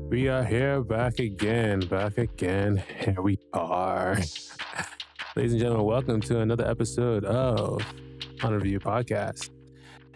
We are here back again. Here we are. Ladies and gentlemen, welcome to another episode of OnReviewCast.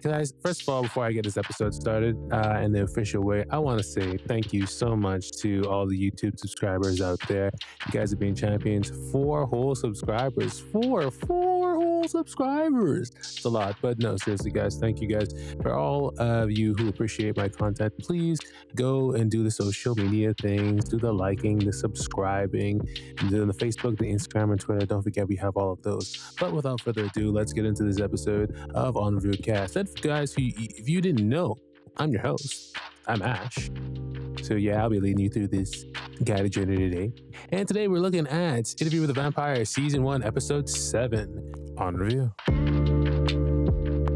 Guys, first of all, before I get this episode started in the official way, I want to say thank you so much to all the YouTube subscribers out there. You guys have been champions. 4 whole subscribers. Four whole subscribers. It's a lot, but no, seriously, guys, thank you guys. For all of you who appreciate my content, please go and do the social media things, do the liking, the subscribing, do the Facebook, the Instagram, and Twitter. Don't forget we have all of those. But without further ado, let's get into this episode of OnReviewCast. And guys, if you didn't know, I'm your host. I'm Ash. So yeah, I'll be leading you through this guided journey today. And today we're looking at Interview with a Vampire, Season 1, Episode 7, on review.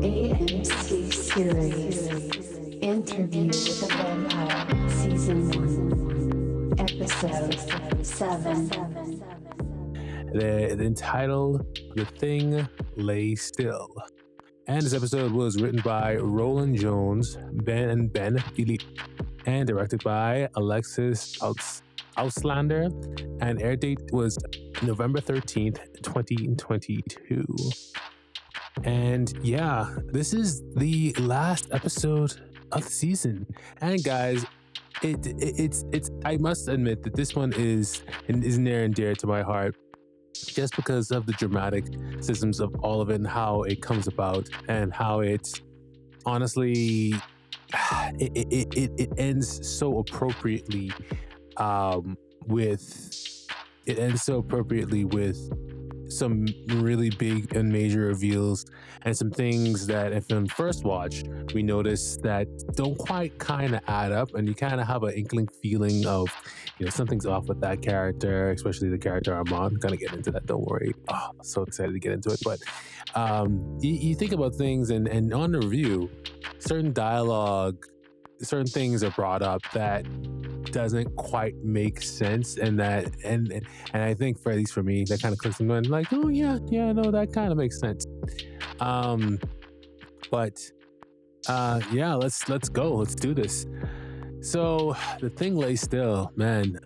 AMC series, Interview with a Vampire, Season 1, Episode 7. The title, The Thing Lay Still. And this episode was written by Roland Jones, Ben Philippe, and directed by Alexis Auslander. And air date was November 13th, 2022. And yeah, this is the last episode of the season. And guys, it's I must admit that this one is near and dear to my heart, just because of the dramatic systems of all of it and how it comes about and how it honestly it ends so appropriately with some really big and major reveals and some things that if in first watch we notice that don't quite kind of add up, and you kind of have an inkling feeling of, you know, something's off with that character, especially the character Armand. I'm gonna get into that, don't worry. Oh, so excited to get into it. But you think about things, and on the review, certain dialogue, certain things are brought up that doesn't quite make sense, and I think, for at least for me, that kind of clicks in mind, like, oh yeah, no, that kind of makes sense. Yeah, let's go, let's do this. So the thing lay still, man.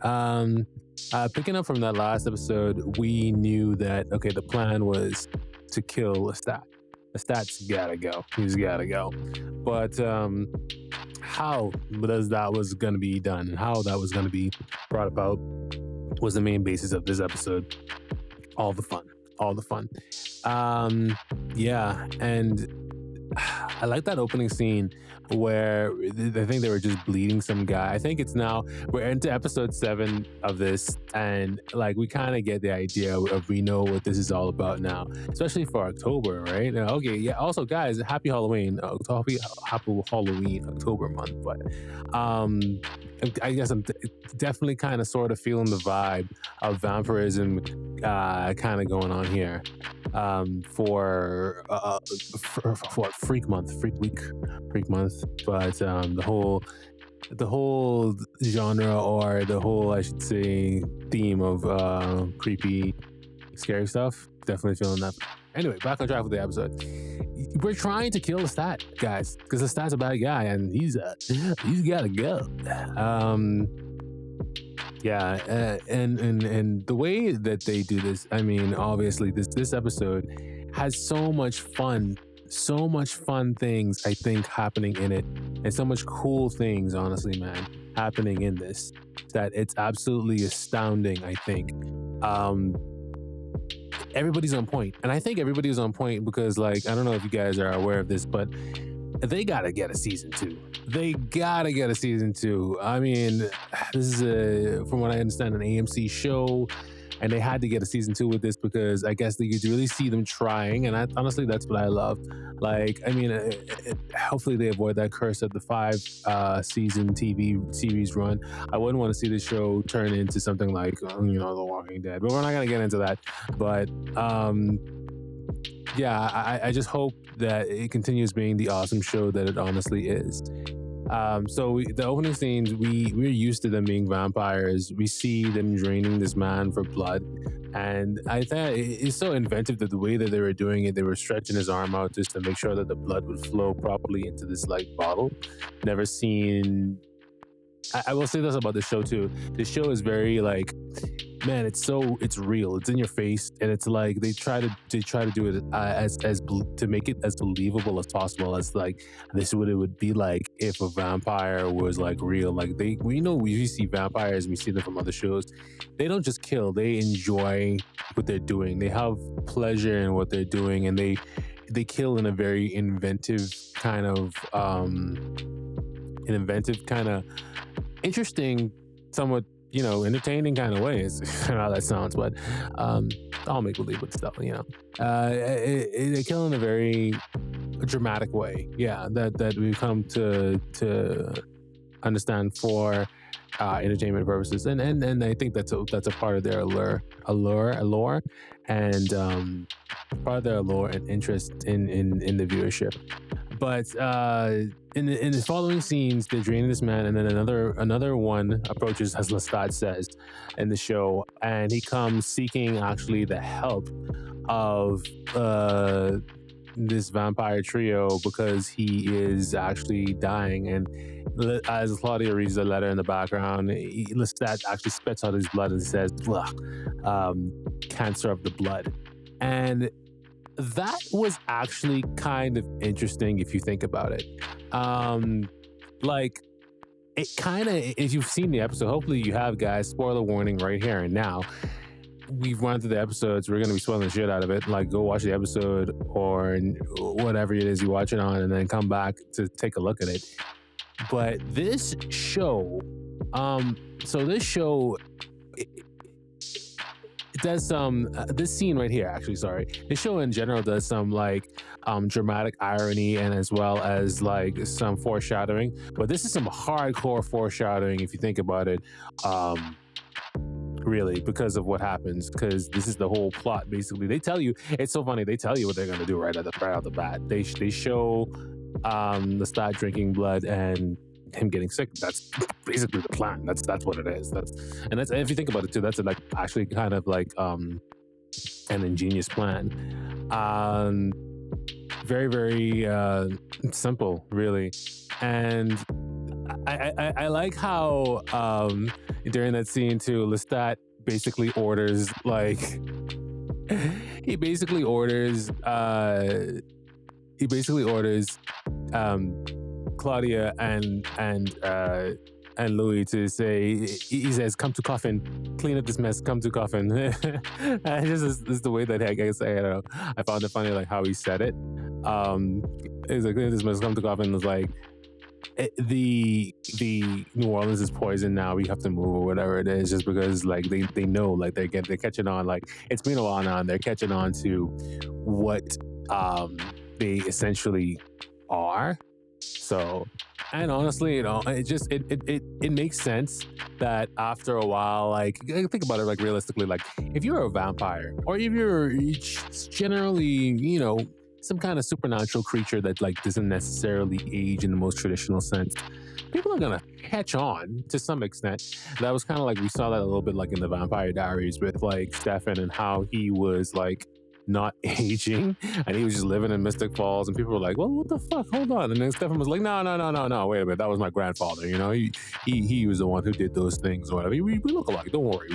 Picking up from that last episode, we knew that, okay, the plan was to kill Lestat. Lestat's gotta go. He's gotta go. But how that was going to be done and how that was going to be brought about was the main basis of this episode. All the fun. Yeah, and I like that opening scene where I think they were just bleeding some guy. I think it's now we're into episode 7 of this, and like we kind of get the idea of, we know what this is all about now, especially for October, right? Okay, yeah. Also, guys, happy Halloween! Happy Halloween, October month. But I guess I'm definitely kind of sort of feeling the vibe of vampirism kind of going on here for Freak Month, Freak Week, Freak Month. But the whole genre, or the whole, I should say, theme of creepy, scary stuff, definitely feeling that. Anyway, back on track with the episode. We're trying to kill Lestat, guys, because Lestat's a bad guy, and he's gotta go. Yeah, and the way that they do this, I mean, obviously this episode has so much fun things, I think, happening in it, and so much cool things, honestly, man, happening in this, that it's absolutely astounding, I think. Everybody's on point, and I think everybody was on point because, like, I don't know if you guys are aware of this, but they gotta get a season 2. I mean, this is from what I understand, an AMC show, and they had to get a season 2 with this because I guess you could really see them trying, and honestly, that's what I love. Like, I mean, hopefully they avoid that curse of the 5-season TV series run. I wouldn't want to see the show turn into something like, The Walking Dead, but we're not gonna get into that. But yeah, I just hope that it continues being the awesome show that it honestly is. So the opening scenes, we're used to them being vampires. We see them draining this man for blood, and I thought it's so inventive that the way that they were doing it, they were stretching his arm out just to make sure that the blood would flow properly into this like bottle. Never seen I will say this about the show too. The show is very like, man, it's real. It's in your face, and it's like they try to do it to make it as believable as possible. As like, this is what it would be like if a vampire was like real. Like we see vampires, we see them from other shows. They don't just kill; they enjoy what they're doing. They have pleasure in what they're doing, and they kill in a very inventive kind of interesting, somewhat, entertaining kind of ways. I don't know how that sounds, but all make believe with stuff, they kill in a very dramatic way. Yeah, that we've come to understand for entertainment purposes, and I think that's a part of their allure, and part of their allure and interest in the viewership. But in the following scenes, they're draining this man, and then another one approaches, as Lestat says in the show, and he comes seeking actually the help of this vampire trio because he is actually dying. And as Claudia reads the letter in the background, Lestat actually spits out his blood and says, "Cancer of the blood," and that was actually kind of interesting if you think about it. Like, it kind of, if you've seen the episode, hopefully you have, guys. Spoiler warning right here and now. We've run through the episodes. We're going to be spoiling the shit out of it. Like, go watch the episode or whatever it is you watch it on, and then come back to take a look at it. But this show, it does some, this scene right here, actually, sorry. This show in general does some like dramatic irony and as well as like some foreshadowing. But this is some hardcore foreshadowing if you think about it, really, because of what happens. Because this is the whole plot, basically. They tell you, it's so funny, they tell you what they're going to do right out the bat. They show Lestat drinking blood and him getting sick. That's basically the plan. That's what it is. And if you think about it too, that's like actually kind of like an ingenious plan. Very, very simple, really. And I like how during that scene too, Lestat basically orders Claudia and Louis to say, he says, "Come to coffin, clean up this mess, come to coffin." And just is the way that I guess, I don't know, I found it funny like how he said it. He's like, "Clean up this mess, come to coffin." It was like, the New Orleans is poisoned now, we have to move or whatever it is, just because like they know, like they're catching on, like it's been a while now and they're catching on to what they essentially are. So, and honestly, it makes sense that after a while, like, think about it, like realistically, like if you're a vampire or if you're generally, some kind of supernatural creature that like doesn't necessarily age in the most traditional sense, people are gonna catch on to some extent. That was kind of like, we saw that a little bit like in the Vampire Diaries with like Stefan, and how he was like not aging and he was just living in Mystic Falls, and people were like, "Well, what the fuck, hold on." And then Stefan was like, no, wait a minute, that was my grandfather, he was the one who did those things or whatever. We look alike, don't worry,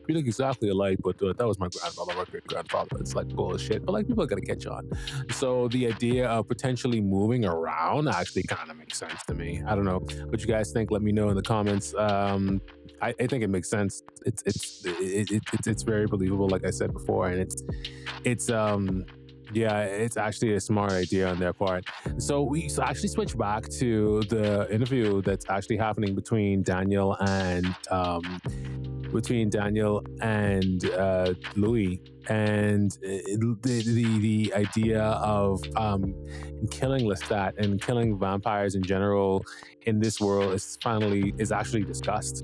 we look exactly alike, but that was my grandfather, my great grandfather. It's like bullshit, but like people are gonna catch on. So the idea of potentially moving around actually kind of makes sense to me. I don't know what you guys think. Let me know in the comments. I think it makes sense. It's very believable, like I said before, and it's actually a smart idea on their part. So we actually switch back to the interview that's actually happening between Daniel and Louis, and the idea of killing Lestat and killing vampires in general in this world is actually discussed.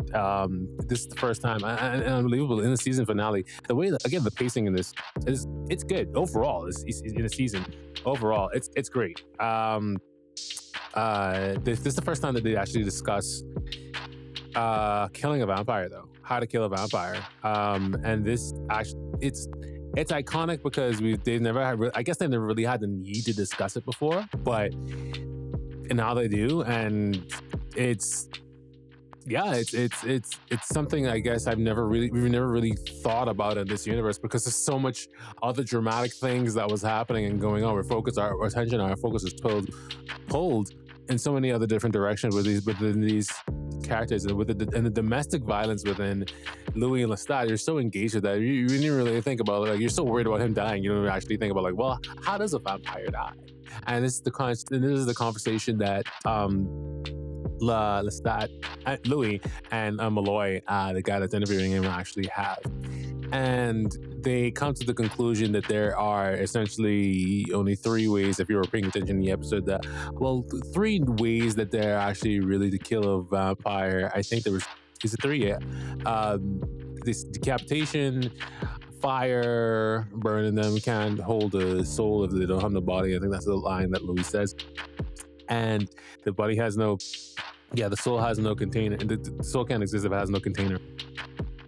This is the first time, and unbelievable, in the season finale, the way that, again, the pacing in this it's good overall. It's in a season overall, it's great. This is the first time that they actually discuss killing a vampire, though, how to kill a vampire. And this actually, it's iconic because they never really had the need to discuss it before, but now they do, and it's yeah, it's something I guess we've never really thought about in this universe because there's so much other dramatic things that was happening and going on. Our attention, our focus is pulled in so many other different directions within these characters, and and the domestic violence within Louis and Lestat. You're so engaged with that. You didn't really think about it. Like, you're so worried about him dying. You don't actually think about, like, well, how does a vampire die? And this is the conversation that Lestat, Louis, and Malloy, the guy that's interviewing him, actually have. And they come to the conclusion that there are essentially only three ways, if you were paying attention in the episode, three ways that they're actually really to kill a vampire. I think is it three? Yeah. This decapitation, fire, burning them, can't hold a soul if they don't have no body. I think that's the line that Louis says. And the body has no, the soul has no container. The soul can't exist if it has no container.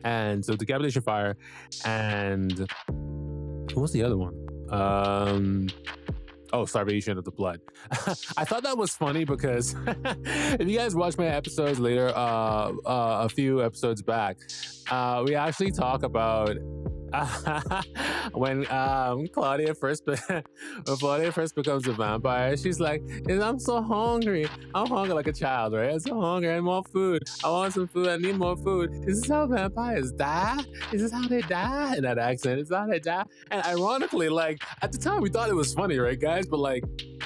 And so decapitation, fire, and what was the other one? Starvation of the blood. I thought that was funny because if you guys watch my episodes later, a few episodes back, we actually talk about when Claudia first becomes a vampire. She's like, I'm so hungry. I'm hungry like a child, right? I'm so hungry. I want food. I want some food. I need more food. Is this how vampires die? Is this how they die? In that accent, is this how they die? And ironically, like, at the time we thought it was funny, right, guys? But like,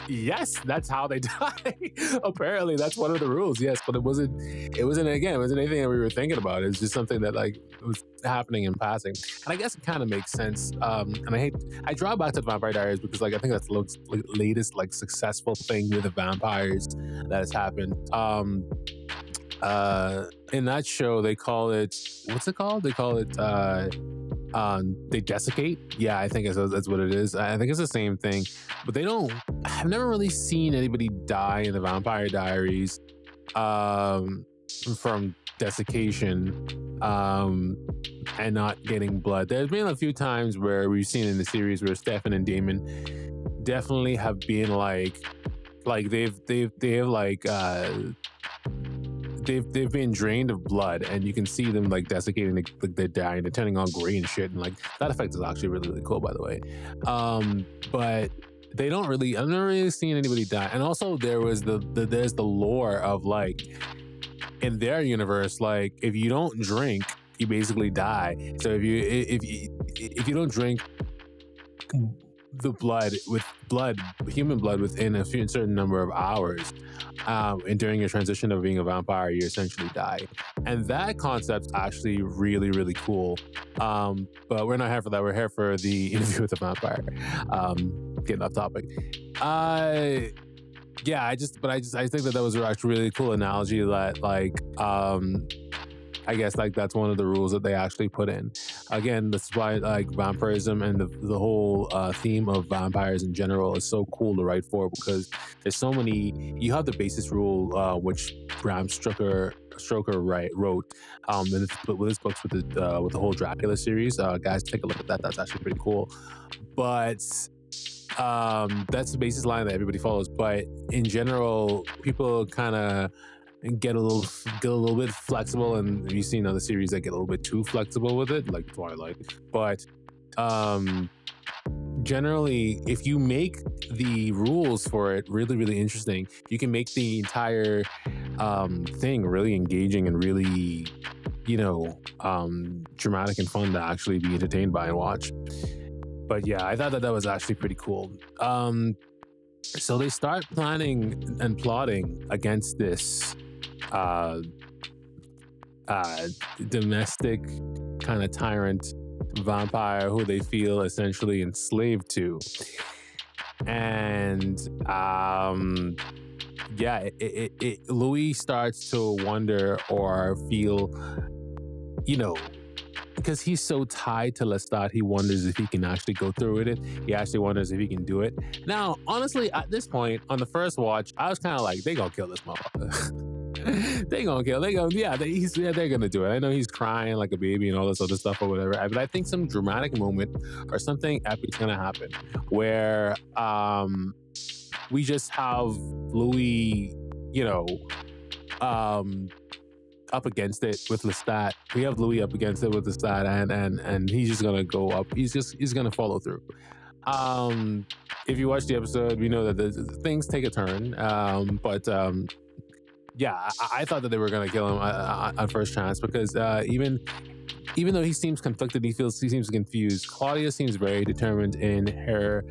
yes, that's how they die. Apparently, that's one of the rules. Yes, but it wasn't anything that we were thinking about. It's just something that, like, was happening in passing. And I guess it kind of makes sense. And I draw back to the Vampire Diaries because, like, I think that's the latest, like, successful thing with the vampires that has happened. In that show, they call it, what's it called? They call it, they desiccate. Yeah, I think that's what it is. I think it's the same thing, but I've never really seen anybody die in the Vampire Diaries from desiccation and not getting blood. There's been a few times where we've seen in the series where Stefan and Damon definitely have been like they've been drained of blood, and you can see them like desiccating, like they're dying, they're turning all gray and shit, and like that effect is actually really, really cool, by the way. But I've never really seen anybody die. And also there's the lore of, like, in their universe, like, if you don't drink, you basically die. So if you don't drink the human blood within a certain number of hours, and during your transition of being a vampire, you essentially die. And that concept's actually really, really cool. But we're not here for that. We're here for the interview with the vampire. Getting off topic. I think that was actually really cool analogy that, like, I guess, like, that's one of the rules that they actually put in. Again, that's why, like, vampirism and the whole theme of vampires in general is so cool to write for, because there's so many. You have the basis rule, which Bram Stoker wrote with his books, with the whole Dracula series. Guys, take a look at that. That's actually pretty cool. But that's the basis line that everybody follows. But in general, people kind of get a little bit flexible, and you see other series that get a little bit too flexible with it, like Twilight. But generally, if you make the rules for it really, really interesting, you can make the entire thing really engaging and really, dramatic and fun to actually be entertained by and watch. But yeah, I thought that was actually pretty cool. So they start planning and plotting against this domestic kind of tyrant vampire who they feel essentially enslaved to. And Louis starts to wonder or feel, because he's so tied to Lestat, he wonders if he can actually go through with it. He actually wonders if he can do it. Now, honestly, at this point, on the first watch, I was kind of like, they gonna kill this motherfucker. They're gonna do it. I know he's crying like a baby and all this other stuff or whatever, but I think some dramatic moment or something epic's gonna happen where we just have Louis, up against it with Lestat. We have Louis up against it with Lestat, and he's just gonna go up. He's gonna follow through. If you watch the episode, we know that the things take a turn. Yeah, I thought that they were gonna kill him on first chance, because even though he seems conflicted, he seems confused. Claudia seems very determined in her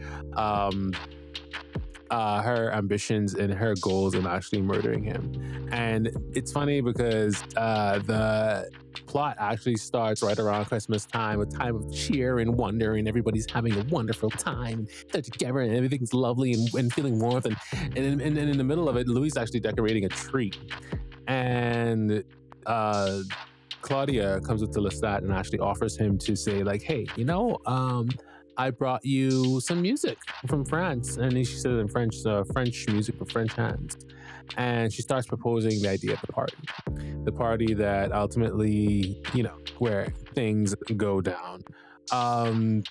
ambitions and her goals in actually murdering him. And it's funny because the plot actually starts right around Christmas time, a time of cheer and wonder, and everybody's having a wonderful time. They're together and everything's lovely and feeling warmth. And in the middle of it, Louis is actually decorating a tree. And Claudia comes up to Lestat and actually offers him to say, like, hey, I brought you some music from France. And she said in French, French music for French hands. And she starts proposing the idea of the party that ultimately, where things go down. And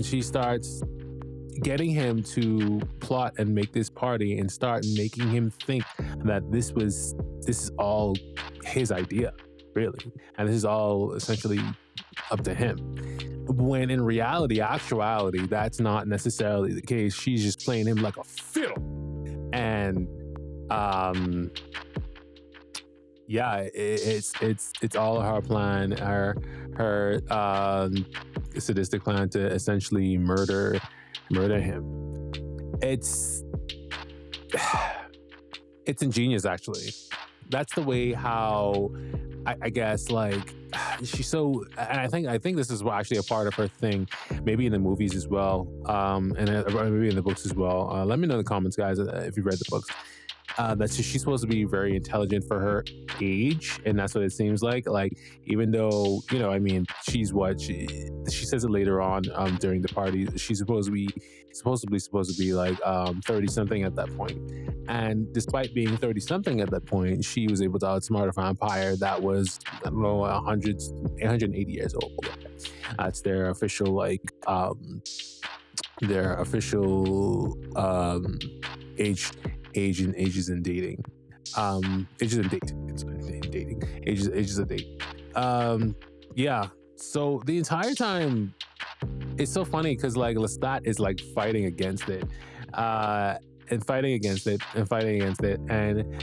she starts getting him to plot and make this party and start making him think that this is all his idea, really. And this is all essentially up to him. When in actuality, that's not necessarily the case. She's just playing him like a fiddle. And it's all her plan, her sadistic plan to essentially murder him. It's ingenious, actually. That's the way how I guess, like, she's so, and I think this is actually a part of her thing, maybe in the movies as well, and maybe in the books as well. Let me know in the comments, guys, if you've read the books. That she's supposed to be very intelligent for her age, and that's what it seems like. Like, even though, she's what she says it later on during the party. She's supposedly like 30 something at that point. And despite being 30 something at that point, she was able to outsmart a vampire that was, I don't know, 180 years old. That's their official age in ages in dating. Ages in dating. Ages of date. So the entire time, it's so funny because, like, Lestat is like fighting against it. And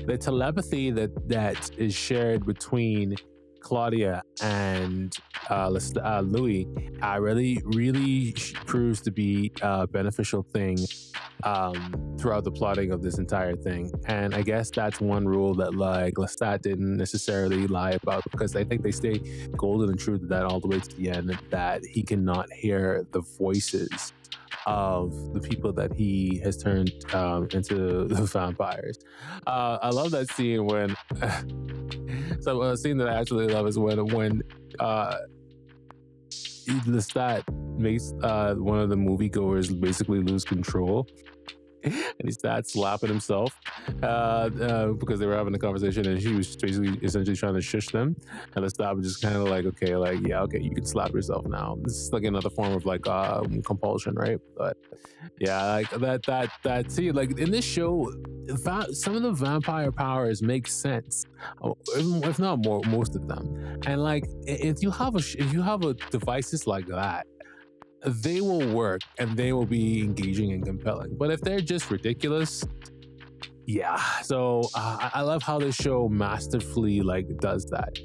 the telepathy that is shared between Claudia and Louis really proves to be a beneficial thing throughout the plotting of this entire thing. And I guess that's one rule that, like, Lestat didn't necessarily lie about, because I think they stay golden and true to that all the way to the end, that he cannot hear the voices of the people that he has turned into the vampires. I love that scene when so a scene that I actually love is when Lestat makes one of the moviegoers basically lose control. And he starts slapping himself because they were having a conversation, and she was basically essentially trying to shush them. And Lestat was just kind of like, okay, you can slap yourself now. This is like another form of like compulsion, right? But yeah, like that. See, like in this show, some of the vampire powers make sense, if not more, most of them. And like, if you have a devices like that, they will work and they will be engaging and compelling. But if they're just ridiculous, yeah. So I love how this show masterfully like does that.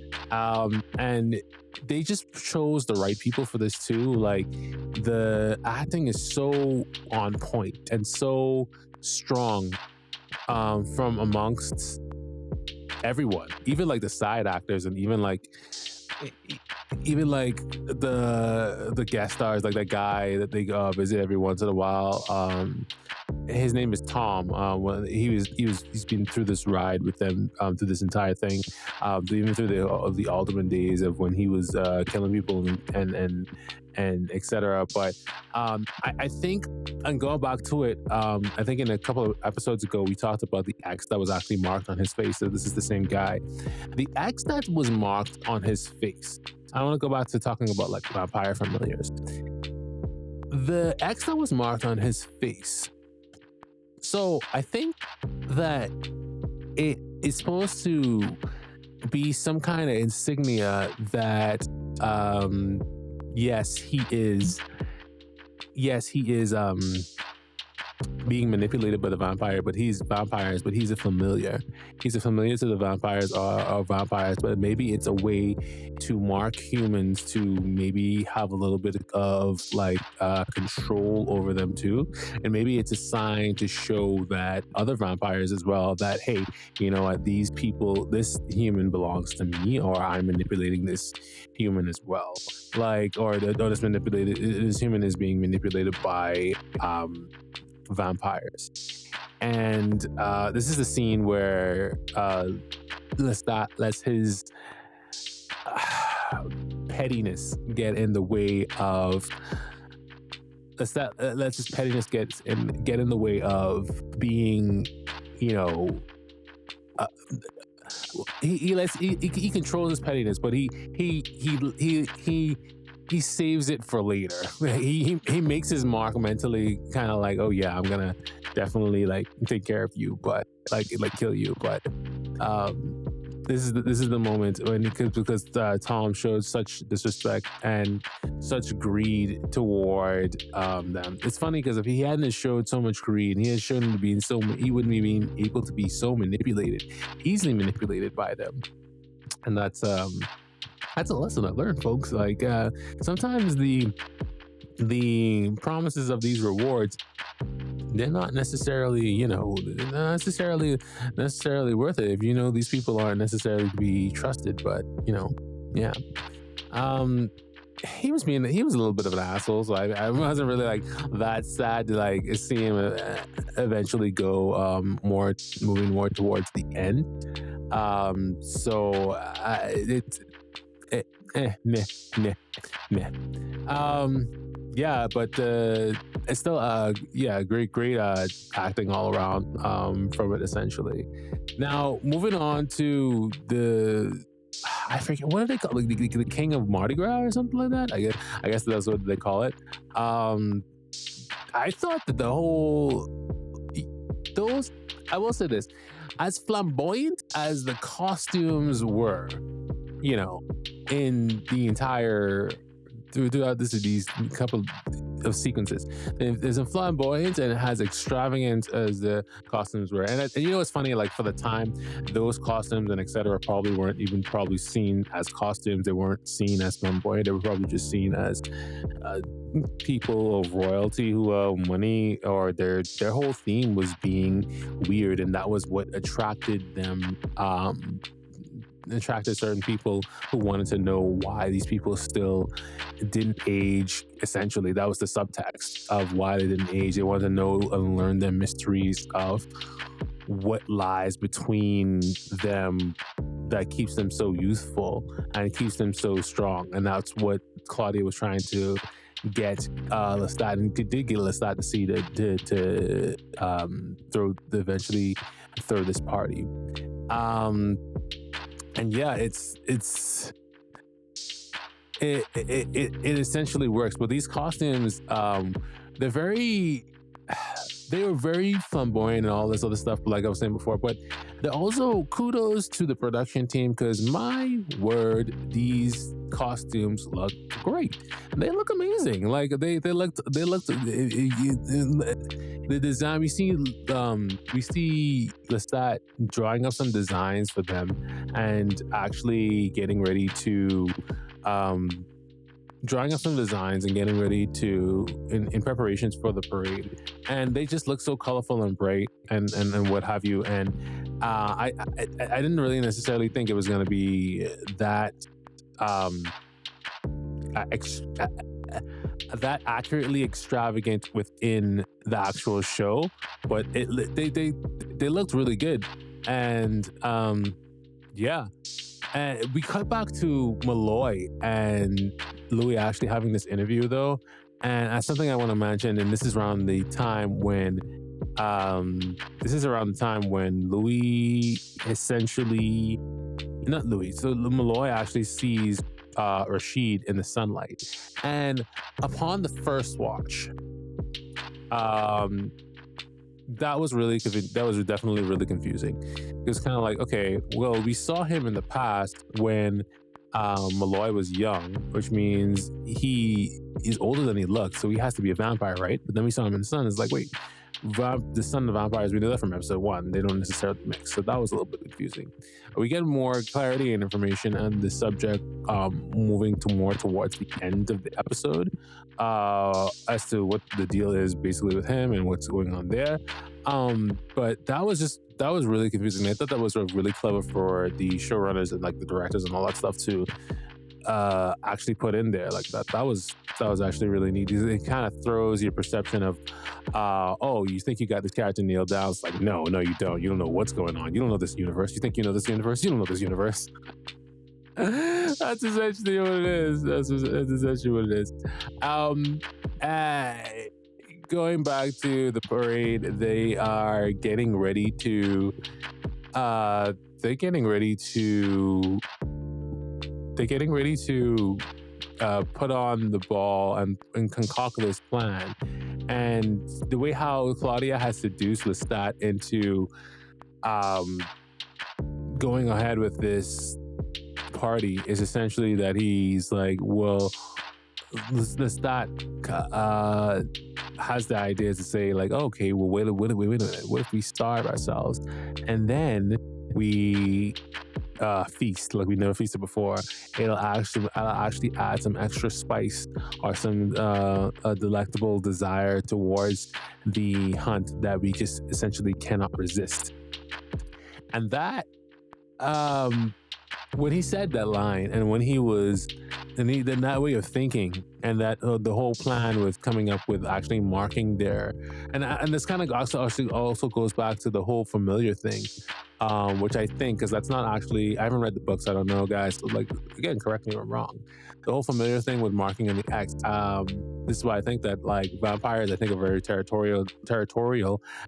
And they just chose the right people for this too. Like, the acting is so on point and so strong from amongst everyone, even like the side actors, and even like the guest stars, like that guy that they visit every once in a while. His name is Tom. He's been through this ride with them through this entire thing, even through the Alderman days of when he was killing people and etc. But I think, and going back to it, I think in a couple of episodes ago we talked about the X that was actually marked on his face. So this is the same guy. The X that was marked on his face. I want to go back to talking about like vampire familiars. The X that was marked on his face. So I think that it is supposed to be some kind of insignia that yes, he is being manipulated by the vampire, but he's a familiar. He's a familiar to the vampires or vampires, but maybe it's a way to mark humans to maybe have a little bit of like control over them too. And maybe it's a sign to show that other vampires as well that, hey, you know what, these people, this human belongs to me, or I'm manipulating this human as well. Like, or this human is being manipulated by vampires. And this is the scene where Lestat lets his pettiness get in the way of lets his pettiness get in the way of being, you know, he controls his pettiness, but he saves it for later. He makes his mark mentally, kind of like, oh yeah, I'm gonna definitely like take care of you, but like kill you. But this is the moment when because Tom showed such disrespect and such greed toward them. It's funny because if he hadn't showed so much greed, he had shown him to be he wouldn't be being able to be so easily manipulated by them. And that's a lesson I learned, folks. Like sometimes the promises of these rewards, they're not necessarily, you know, necessarily worth it if you know these people aren't necessarily to be trusted. But you know, yeah. He was a little bit of an asshole, so I wasn't really like that sad to like see him eventually go moving more towards the end. So it's yeah, but it's still great acting all around from it essentially. Now moving on to I forget, what do they call it? Like the King of Mardi Gras or something like that. I guess that's what they call it. I thought that I will say this, as flamboyant as the costumes were, you know, in the entire throughout these couple of sequences, there's a flamboyance and it has extravagance as the costumes were. And you know, it's funny, like for the time, those costumes and etc. probably weren't even seen as costumes. They weren't seen as flamboyant. They were probably just seen as people of royalty who money, or their whole theme was being weird, and that was what attracted them. Attracted certain people who wanted to know why these people still didn't age. Essentially, that was the subtext of why they didn't age. They wanted to know and learn the mysteries of what lies between them that keeps them so youthful and keeps them so strong. And that's what Claudia was trying to get Lestat, and did get Lestat to see to eventually throw this party. And yeah, it essentially works. But these costumes, they were very flamboyant and all this other stuff, like I was saying before. But they're also kudos to the production team, because my word, these costumes look great. They look amazing. Like they looked the design. We see Lestat drawing up some designs for them and actually getting ready to drawing up some designs and getting ready to in preparations for the parade, and they just look so colorful and bright and what have you. And I didn't really necessarily think it was going to be that that accurately extravagant within the actual show, but they looked really good. And yeah. And we cut back to Malloy and Louis actually having this interview though. And that's something I want to mention. And this is around the time when Louis essentially, not Louis, so Malloy actually sees Rashid in the sunlight. And upon the first watch, that was definitely really confusing. It was kind of like, okay, well, we saw him in the past when Malloy was young, which means he is older than he looks, so he has to be a vampire, right? But then we saw him in the sun. It's like, wait, the sun of vampires, we know that from episode 1. They don't necessarily mix, so that was a little bit confusing. We get more clarity and information on the subject moving to more towards the end of the episode as to what the deal is basically with him and what's going on there. But that was really confusing. I thought that was really clever for the showrunners and like the directors and all that stuff to actually put in there. Like that was actually really neat. It kind of throws your perception of oh, you think you got this character nailed down. It's like, no, you don't. You don't know what's going on. You don't know this universe. You think you know this universe. You don't know this universe. That's essentially what it is. That's essentially what it is. Going back to the parade, they are getting ready to put on the ball and concoct this plan. And the way how Claudia has seduced Lestat into going ahead with this party is essentially that he's like, well, Lestat has the idea to say like, okay, well, wait a minute, what if we starve ourselves and then we feast like we never feasted before? I'll actually add some extra spice or some delectable desire towards the hunt that we just essentially cannot resist. And that when he said that line and when he was and that way of thinking and that the whole plan with coming up with actually marking their and this kind of also goes back to the whole familiar thing, which I think, because that's not actually, I haven't read the books, I don't know, guys, so like, again, correct me if I'm wrong, the whole familiar thing with marking on the X, this is why I think that like vampires, I think, are very territorial,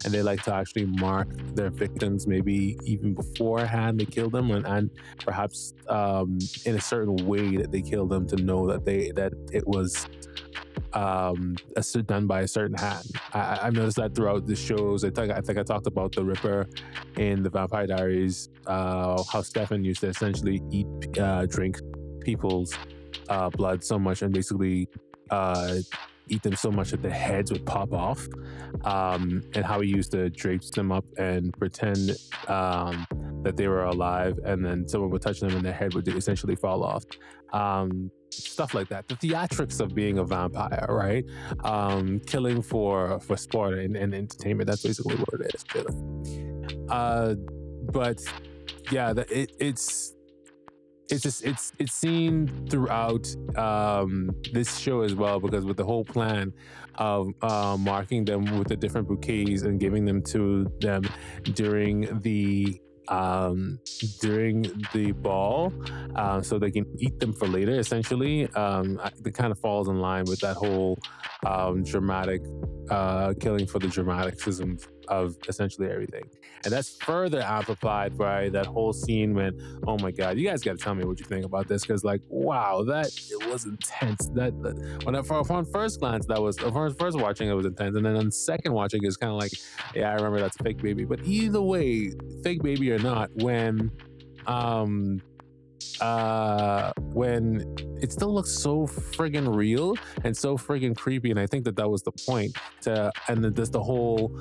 and they like to actually mark their victims maybe even beforehand they kill them, and perhaps in a certain way that they kill them to know that it was done by a certain hand. I've noticed that throughout the shows. I think I talked about the Ripper in the Vampire Diaries, how Stefan used to essentially drink people's blood so much and basically eat them so much that their heads would pop off, and how he used to drape them up and pretend that they were alive, and then someone would touch them and their head would essentially fall off. Stuff like that. The theatrics of being a vampire, right? Killing for sport and entertainment. That's basically what it is, really. But yeah, it's seen throughout this show as well, because with the whole plan of marking them with the different bouquets and giving them to them during the ball, so they can eat them for later, essentially. It kind of falls in line with that whole dramatic killing for the dramaticism of essentially everything. And that's further amplified by that whole scene when, oh my God, you guys got to tell me what you think about this, because like, wow, it was intense. On first glance, first watching, it was intense, and then on second watching, it's kind of like, yeah, I remember that's a fake baby. But either way, fake baby or not, when it still looks so friggin' real and so friggin' creepy, and I think that was the point that's the whole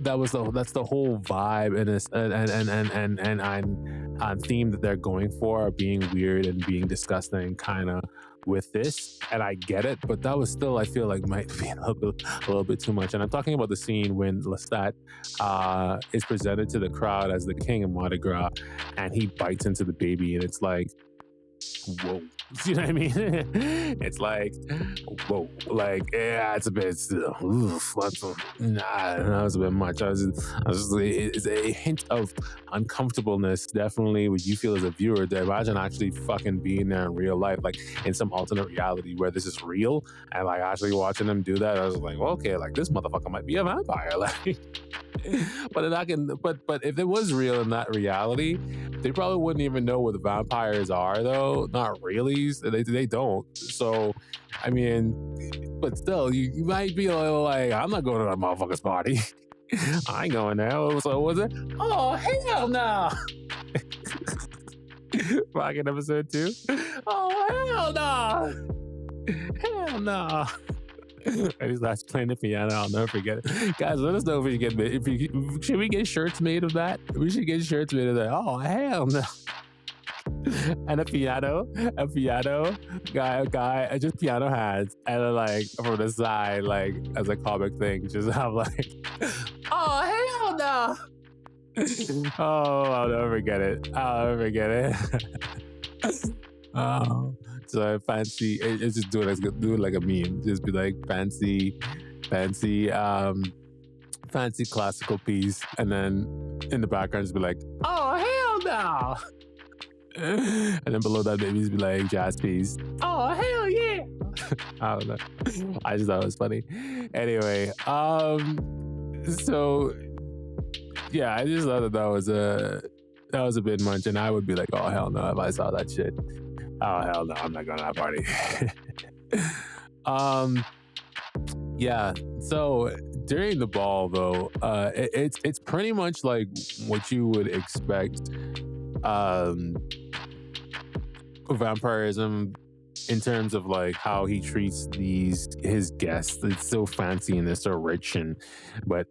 that's the whole vibe and theme that they're going for, being weird and being disgusting kind of with this. And I get it, but that was still, I feel like, might be a little bit too much. And I'm talking about the scene when Lestat is presented to the crowd as the king of Mardi Gras, and he bites into the baby, and it's like, whoa. You know what I mean? It's like, whoa. Like, yeah, it's a bit still. That was a bit much. It's a hint of uncomfortableness, definitely, what you feel as a viewer. To imagine actually fucking being there in real life, like in some alternate reality where this is real, and like actually watching them do that, I was like, well, okay, like this motherfucker might be a vampire. Like, But if it was real in that reality, they probably wouldn't even know what the vampires are, though. Not really. They don't. So, I mean, but still, you might be a little like, I'm not going to that motherfucker's party. I ain't going there. So was it? Oh, hell no. Fucking episode 2. Oh, hell no. Hell no. And he starts playing the piano. I'll never forget it. Guys, let us know if we get should we get shirts made of that? We should get shirts made of that. Oh, hell no. And a piano guy, just piano hands, and then like from the side, like as a comic thing, just have like, oh hell no. Oh, I'll never forget it. Oh, so fancy. It's just do it like a meme. Just be like fancy classical piece, and then in the background just be like, oh hell no. And then below that, maybe just be like jazz piece. Oh hell yeah! I don't know. I just thought it was funny. Anyway, so yeah, I just thought that was a bit much, and I would be like, oh hell no, if I saw that shit. Oh hell no, I'm not going to that party. Yeah. So during the ball, though, it's pretty much like what you would expect. Vampirism in terms of like how he treats his guests. It's so fancy and they're so rich, but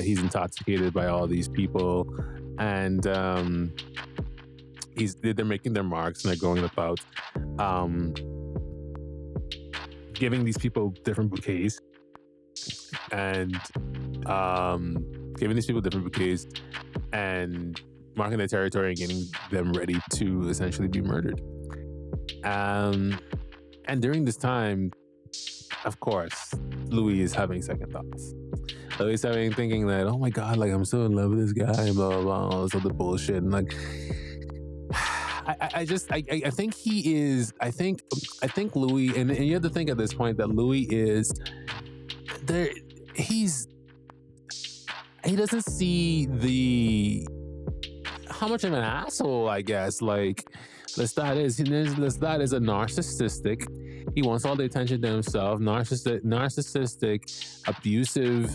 he's intoxicated by all these people, and they're making their marks and they're going about giving these people different bouquets and marking their territory and getting them ready to essentially be murdered. And during this time, of course, Louis is having second thoughts. Louis is thinking that, oh my God, like I'm so in love with this guy, blah, blah, blah, all this other bullshit. And like, I think he is, I think Louis, and you have to think at this point that Louis is there, he doesn't see how much of an asshole, I guess, like Lestat is. Lestat is a narcissistic. He wants all the attention to himself. Narcissistic, abusive,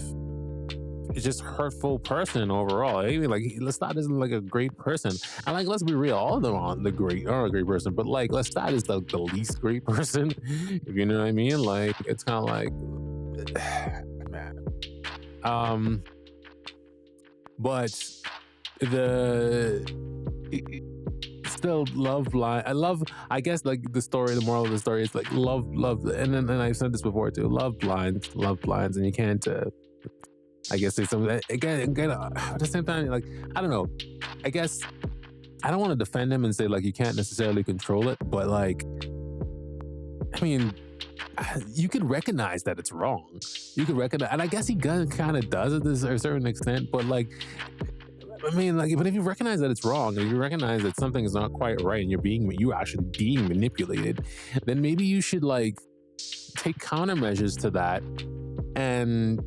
just hurtful person overall. I mean, like Lestat isn't like a great person. And like, let's be real, all of them aren't a great person, but like Lestat is the least great person. If you know what I mean. Like it's kind of like, man. But still love blind. I guess like the moral of the story is like love, and I've said this before too, love blinds, and you can't I guess say something again at the same time, like I don't know, I guess I don't want to defend him and say like you can't necessarily control it, but like I mean you can recognize that it's wrong. You can recognize, and I guess he kind of does it to a certain extent, but like I mean, like, but if you recognize that it's wrong, and you recognize that something is not quite right, and you're actually being manipulated, then maybe you should like take countermeasures to that, and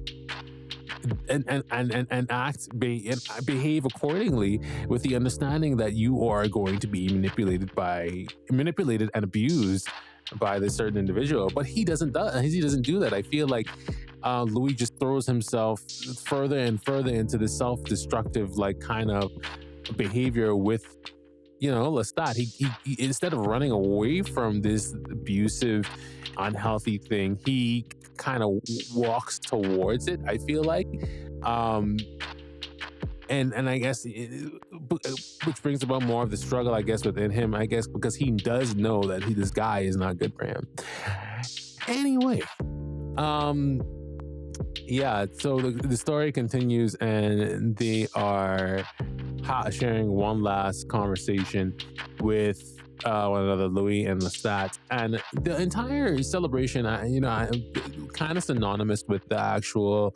behave accordingly, with the understanding that you are going to be manipulated and abused by this certain individual. But he doesn't do that. I feel like Louis just throws himself further and further into this self-destructive like kind of behavior with, you know, Lestat. He instead of running away from this abusive, unhealthy thing, he kind of walks towards it, I feel like. And I guess which brings about more of the struggle, I guess, within him, I guess, because he does know that this guy is not good for him. Anyway, yeah, so the story continues, and they are sharing one last conversation with one another, Louis and Lestat, and the entire celebration, I'm kind of synonymous with the actual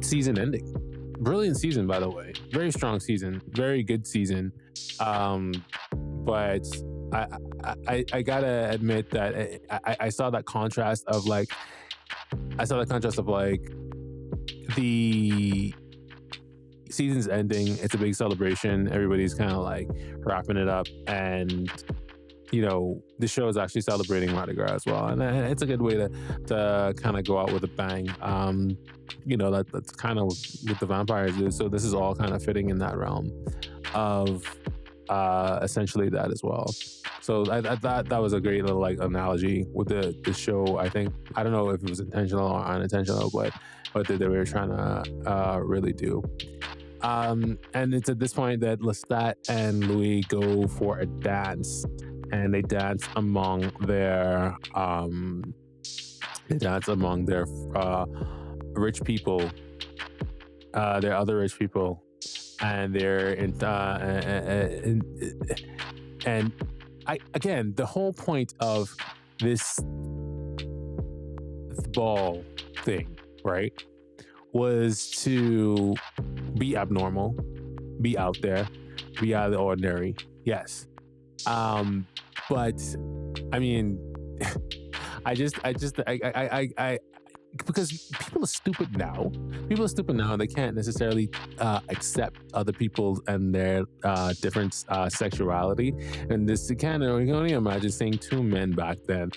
season ending. Brilliant season, by the way. Very strong season. Very good season. But I gotta admit that I saw that contrast of like the season's ending. It's a big celebration. Everybody's kind of like wrapping it up, and the show is actually celebrating Mardi Gras as well, and it's a good way to kind of go out with a bang. That's kind of what the vampires do. So this is all kind of fitting in that realm of essentially that as well. So I thought that was a great little like analogy with the show. I don't know if it was intentional or unintentional, but they were trying to really do. And it's at this point that Lestat and Louis go for a dance, and they dance among their rich people, their other rich people, and they're and again, the whole point of this ball thing, right, was to be abnormal, be out there, be out of the ordinary. Yes. But I mean, because people are stupid now. People are stupid now. They can't necessarily accept other people and their different sexuality. And you can only imagine seeing two men back then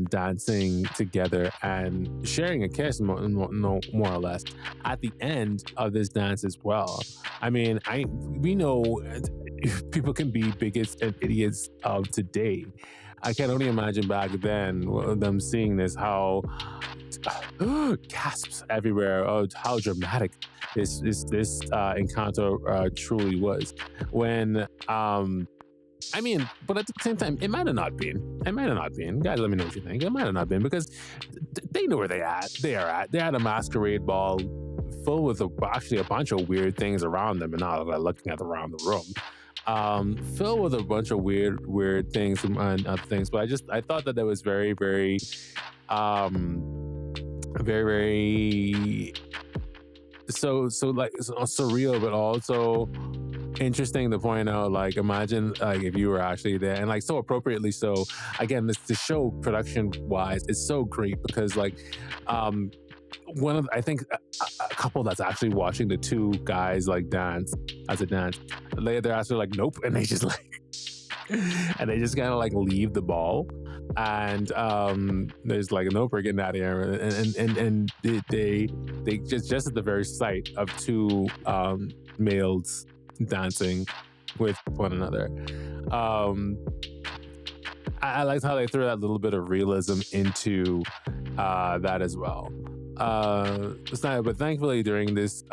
dancing together and sharing a kiss, more or less, at the end of this dance as well. I mean, we know people can be bigots and idiots of today. I can only imagine back then them seeing this, how gasps everywhere, how dramatic this encounter truly was. When but at the same time, it might have not been. Guys, let me know what you think. It might have not been, because they know where they are at. They're at a masquerade ball full with actually a bunch of weird things around them, and now they're looking at around the room. Filled with a bunch of weird things and other things. But I thought that was very, very, very so surreal, but also interesting to point out. Like, imagine like if you were actually there, and like so appropriately so. Again, the show production wise is so great, because like one of, I think, a couple that's actually watching the two guys like dance as a dance, they're actually like, nope, and they just like and they just kind of like leave the ball, and there's like no breaking that here, and they just at the very sight of two males dancing with one another. I liked how they threw that little bit of realism into that as well. But thankfully during this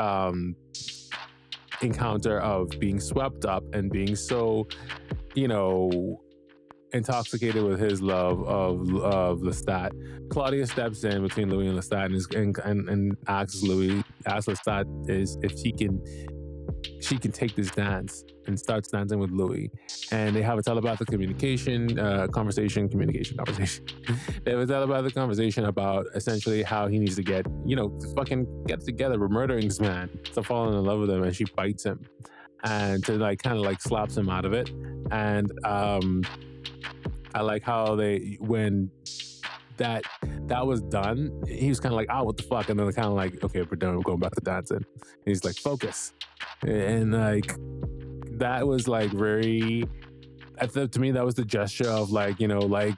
encounter of being swept up and being so, intoxicated with his love of Lestat, Claudia steps in between Louis and Lestat and asks Lestat if she can take this dance, and starts dancing with Louis. And they have a telepathic conversation. They have a telepathic conversation about essentially how he needs to get it together. We're murdering this man. So falling in love with him, and she bites him, and to like kind of like slaps him out of it. And I like how when that was done, he was kind of like, what the fuck? And then kind of like, okay, we're done, we're going back to dancing. And he's like, focus. And like, that was like very, to me, that was the gesture of like, like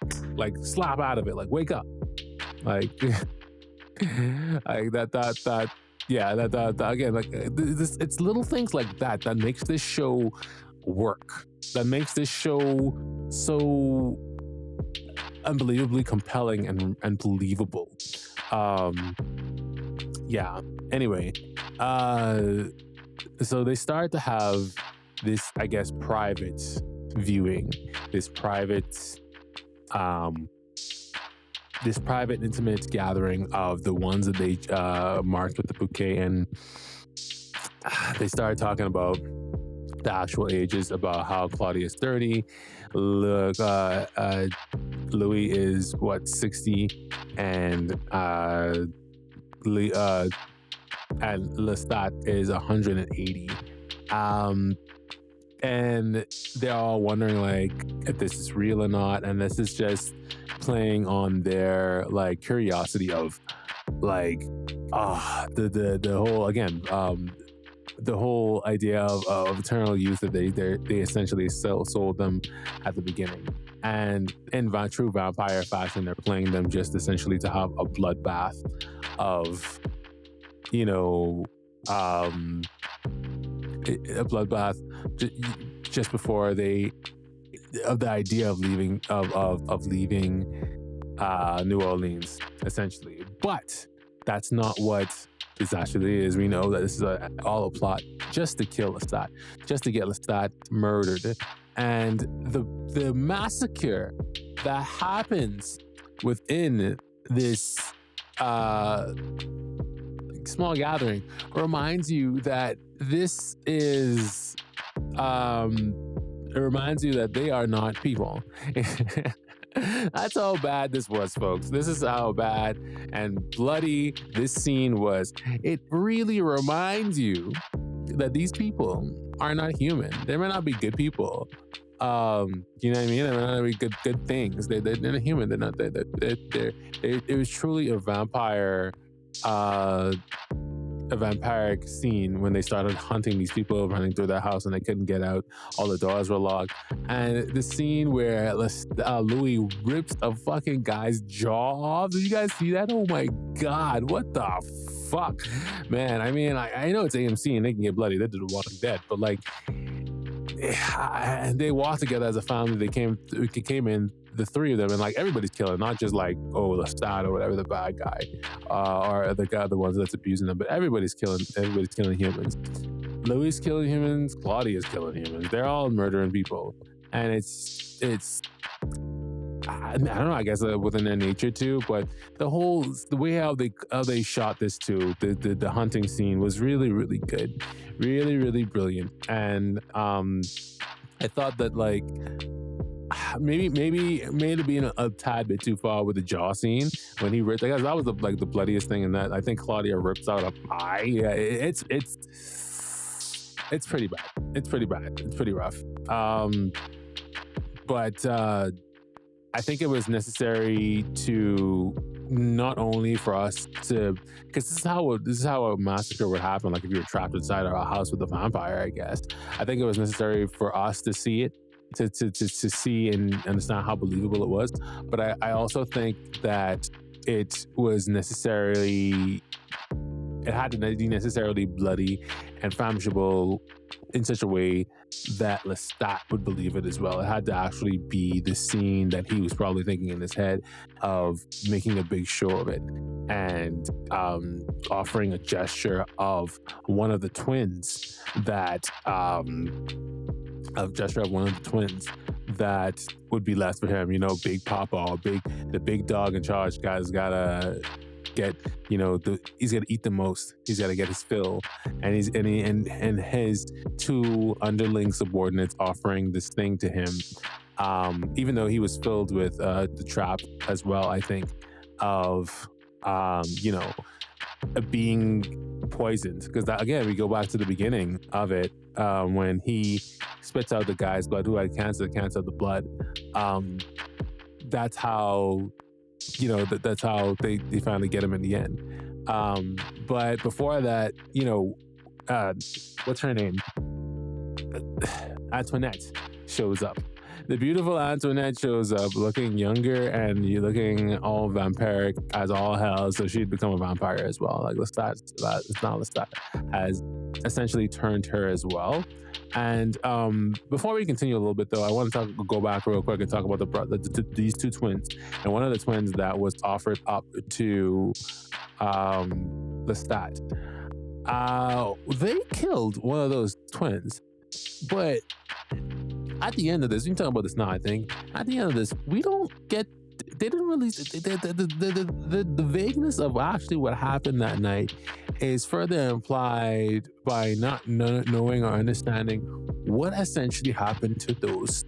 slap out of it, like wake up, like, like that again, like it's little things like that makes this show work, that makes this show so unbelievably compelling and believable. Anyway, so they start to have this, I guess, private viewing, this private intimate gathering of the ones that they marked with the bouquet, and they started talking about the actual ages, about how Claudia's 30, Louis is 60, and Lestat is 180. And they're all wondering like if this is real or not, and this is just playing on their like curiosity of like the whole, again, the whole idea of eternal youth that they essentially sold them at the beginning, and in true vampire fashion, they're playing them just essentially to have a bloodbath of, you know, a bloodbath just before the idea of leaving New Orleans, essentially. But that's not what this actually is. We know that this is all a plot just to kill Lestat, just to get Lestat murdered. And the massacre that happens within this small gathering reminds you that this is it reminds you that they are not people. That's how bad this was, folks. This is how bad and bloody this scene was. It really reminds you that these people are not human. They may not be good people. You know what I mean? They may not be good things. They're not human. They're not. It was truly a vampiric scene when they started hunting these people running through their house and they couldn't get out. All the doors were locked. And the scene where Louis rips a fucking guy's jaw off. Did you guys see that? Oh my God, what the fuck? Man, I mean, I know it's AMC and they can get bloody. They did The Walking Dead, but like, and they walked together as a family. They came in, the three of them, and like everybody's killing, not just like, oh, Lestat or whatever, the bad guy, or the ones that's abusing them, but everybody's killing humans. Louis killing humans, Claudia's killing humans. They're all murdering people, and it's I don't know, I guess within their nature too, but the way how they shot this too, the hunting scene was really, really good, really, really brilliant. And I thought that like maybe it may have been a tad bit too far with the jaw scene when he ripped. That was the bloodiest thing in that. I think Claudia rips out a eye. Yeah, it's pretty bad. It's pretty bad. It's pretty rough. But I think it was necessary to not only for us to, because this is how a massacre would happen. Like if you were trapped inside a house with a vampire, I guess. I think it was necessary for us to see it, to see and understand how believable it was. But I also think that it had to be necessarily bloody and flammable in such a way that Lestat would believe it as well. It had to actually be the scene that he was probably thinking in his head of making a big show of it and offering a gesture of one of the twins that would be left for him. You know, Big Papa or the big dog in charge guy's gotta get, you know, he's gonna eat the most. He's gotta get his fill, and his two underling subordinates offering this thing to him, even though he was filled with the trap as well. I think of you know, being poisoned, because again we go back to the beginning of it when he spits out the guy's blood who had cancer of the blood. That's how, you know, that's how they finally get him in the end. But before that, you know, what's her name? Antoinette shows up. The beautiful Antoinette shows up looking younger and looking all vampiric as all hell. So she'd become a vampire as well. Like Lestat has essentially turned her as well. And before we continue a little bit, though, I want to go back real quick and talk about these two twins. And one of the twins that was offered up to Lestat, they killed one of those twins. But at the end of this, we can talk about this now, I think. At the end of this, we don't get, they didn't really, the vagueness of actually what happened that night is further implied by not knowing or understanding what essentially happened to those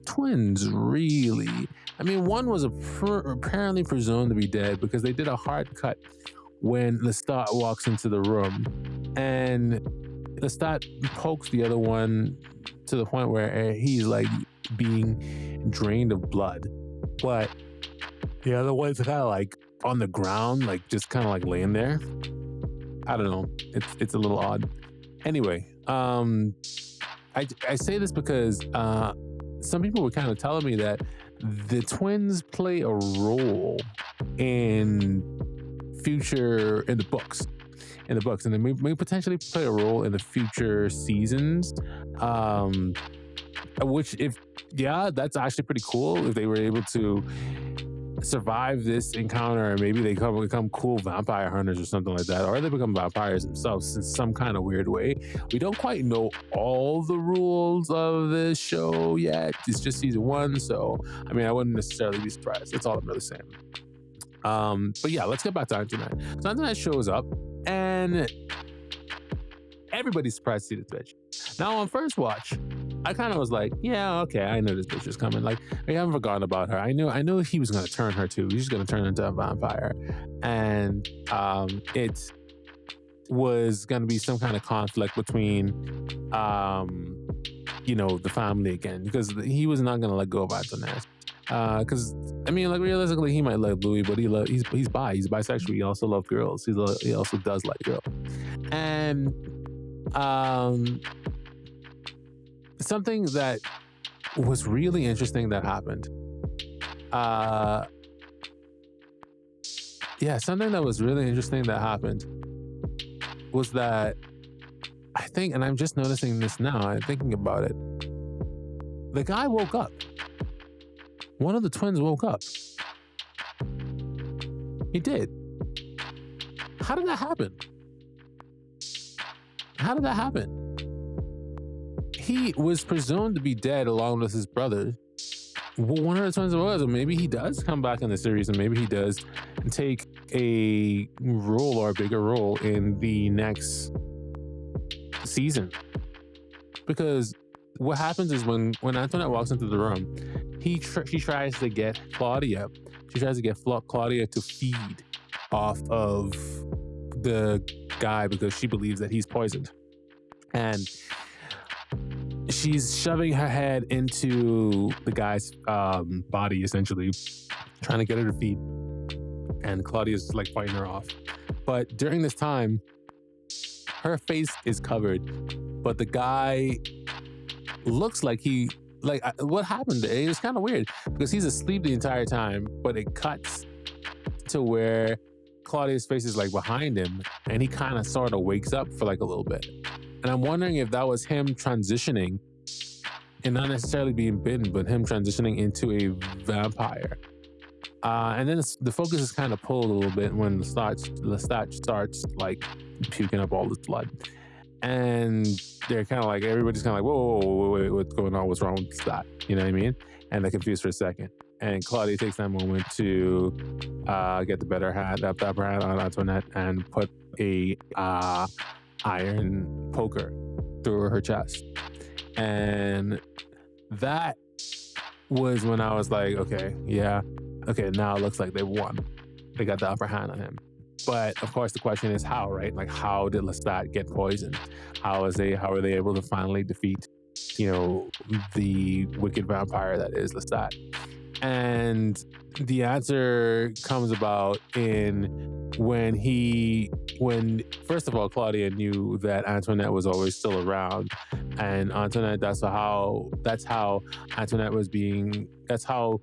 twins, really. I mean, one was apparently presumed to be dead because they did a hard cut when Lestat walks into the room, and Lestat pokes the other one to the point where he's like being drained of blood, but the other one's kind of like on the ground, like just kind of like laying there. I don't know. It's a little odd. Anyway, I say this because some people were kind of telling me that the twins play a role in the books, and they may potentially play a role in the future seasons. Which that's actually pretty cool if they were able to survive this encounter, and maybe they become cool vampire hunters or something like that, or they become vampires themselves in some kind of weird way. We don't quite know all the rules of this show yet. It's just season 1, so I mean, I wouldn't necessarily be surprised. That's all I'm really saying. But yeah, let's get back to Antoinette. So Antoinette shows up, and everybody's surprised to see this bitch. Now, on first watch, I kind of was like, yeah, okay, I know this bitch is coming. Like, I haven't forgotten about her. I knew he was going to turn her too. He's going to turn into a vampire. And it was going to be some kind of conflict between, the family again, because he was not going to let go of Antoinette. Because, I mean, like, realistically, he might love Louis, but he's bisexual. He also loves girls. He also does like girls. And something that was really interesting that happened. Something that was really interesting that happened was that I think, and I'm just noticing this now, I'm thinking about it. The guy woke up. One of the twins woke up. He did. How did that happen? He was presumed to be dead along with his brother. Well, one of the twins was, or maybe he does come back in the series, and maybe he does take a role or a bigger role in the next season. Because what happens is when Antoinette walks into the room, she tries to get Claudia. She tries to get Claudia to feed off of the guy because she believes that he's poisoned. And she's shoving her head into the guy's body, essentially, trying to get her to feed. And Claudia's like fighting her off. But during this time, her face is covered, but the guy looks like what happened? It was kind of weird because he's asleep the entire time, but it cuts to where Claudia's face is like behind him, and he kind of sort of wakes up for like a little bit. And I'm wondering if that was him transitioning, and not necessarily being bitten, but him transitioning into a vampire. And then the focus is kind of pulled a little bit when Lestat starts like puking up all this blood. And they're kind of like, everybody's kind of like, whoa, wait, what's going on? What's wrong with Lestat? You know what I mean? And they're confused for a second. And Claudia takes that moment to get the upper hand on Antoinette and put a iron poker through her chest. And that was when I was like, okay, now it looks like they won. They got the upper hand on him. But of course the question is how, right? Like, how did Lestat get poisoned? How are they able to finally defeat, the wicked vampire that is Lestat? And the answer comes about when first of all, Claudia knew that Antoinette was always still around, and Antoinette, that's how Antoinette was that's how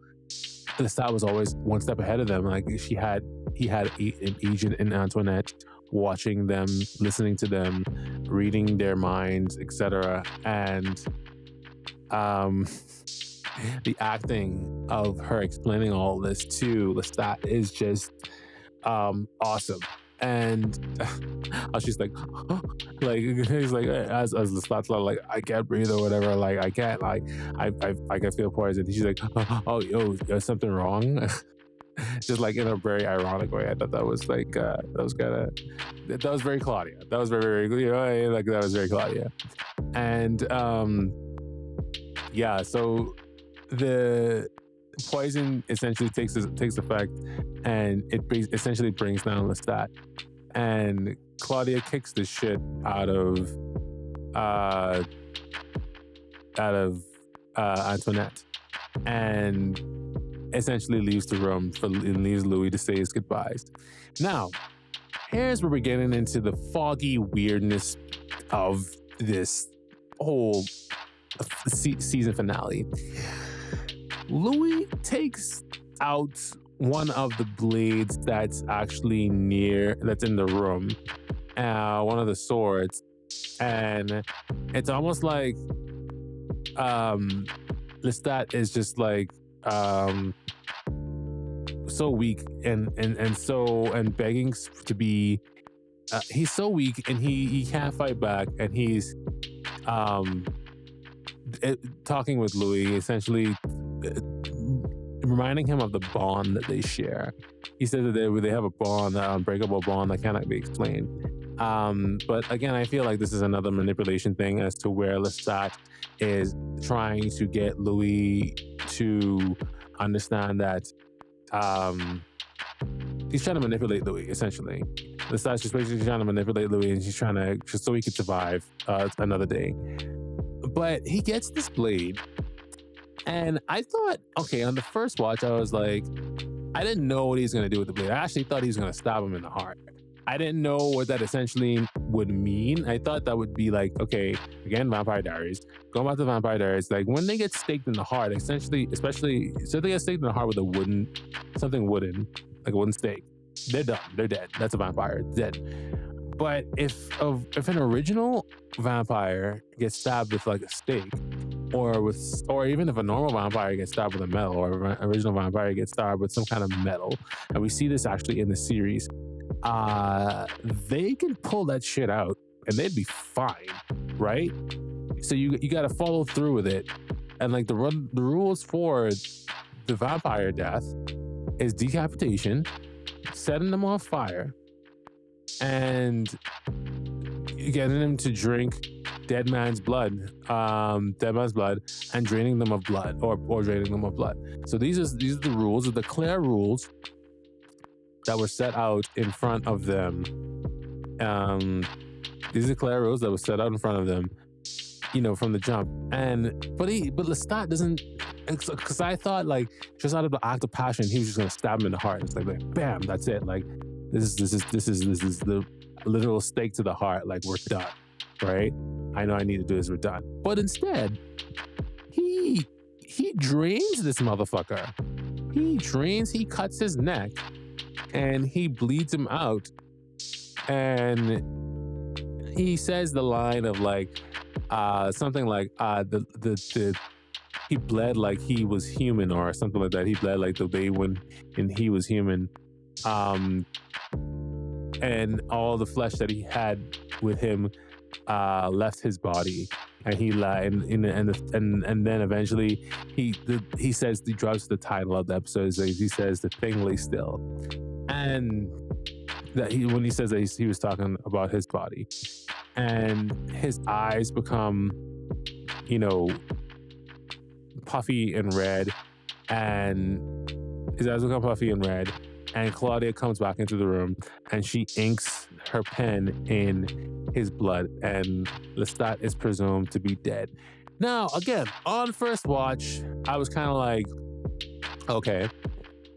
Lestat was always one step ahead of them. Like he had an agent in Antoinette, watching them, listening to them, reading their minds, etc. And the acting of her explaining all this to Lestat is just awesome. And she's like, he's like, as Lestat's like, I can't breathe or whatever, like I can't, like I can feel poison. She's like, oh, yo, there's something wrong. Just like in a very ironic way. I thought that was like that was very Claudia. That was very, like that was very Claudia. And so the poison essentially takes effect, and it essentially brings down Lestat, and Claudia kicks the shit out of Antoinette, and essentially leaves the room and leaves Louis to say his goodbyes. Now, here's where we're getting into the foggy weirdness of this whole season finale. Louis takes out one of the blades that's actually that's in the room, one of the swords, and it's almost like Lestat is just like so weak and begging to be he's so weak and he can't fight back, and he's talking with Louis, essentially reminding him of the bond that they share. He says that they have a bond, that unbreakable bond that cannot be explained. But again, I feel like this is another manipulation thing as to where Lestat is trying to get Louis to understand that he's trying to manipulate Louis, essentially. Lestat's just basically trying to manipulate Louis, and she's trying to, just so he could survive another day. But he gets this blade, and I thought, okay, on the first watch, I was like, I didn't know what he's going to do with the blade. I actually thought he was going to stab him in the heart. I didn't know what that essentially would mean. I thought that would be like, okay, again, Vampire Diaries. Going back to Vampire Diaries, like when they get staked in the heart, especially, so they get staked in the heart with something wooden, like a wooden stake. They're done. They're dead. That's a vampire. It's dead. But if an original vampire gets stabbed with like a stake, or even if a normal vampire gets stabbed with a metal, or an original vampire gets stabbed with some kind of metal, and we see this actually in the series, they can pull that shit out and they'd be fine, right? So you got to follow through with it, and like the rules for the vampire death is decapitation, setting them on fire, and getting them to drink dead man's blood, and draining them of blood, or draining them of blood. So these are the rules, the clear rules that were set out in front of them. These are the clear rules that were set out in front of them, from the jump. But Lestat doesn't, because I thought like just out of the act of passion, he was just gonna stab him in the heart. It's like bam, that's it. Like this is the literal stake to the heart. Like we're done, right? I know I need to do this. We're done. But instead, he drains this motherfucker. He cuts his neck, and he bleeds him out. And he says the line of like something like he bled like he was human, or something like that. He bled like the day when he was human. And all the flesh that he had with him left his body, and he lied, and then eventually he says, he drops the title of the episode. He says the thing lay still, and that when he says that he was talking about his body, and his eyes become puffy and red, and and Claudia comes back into the room, and she inks her pen in his blood, and Lestat is presumed to be dead. Now, again, on first watch, I was kind of like, okay,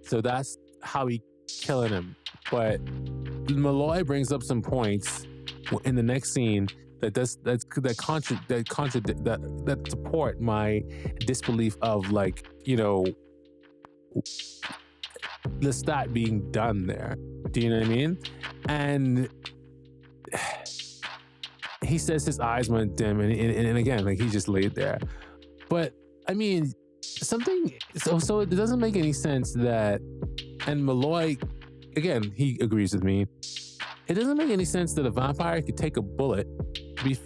so that's how he killing him. But Malloy brings up some points in the next scene that support my disbelief of, like, Lestat being done there. Do you know what I mean? And he says his eyes went dim, and again, like, he just laid there. But I mean, so it doesn't make any sense that, and Malloy, again, he agrees with me, it doesn't make any sense that a vampire could take a bullet,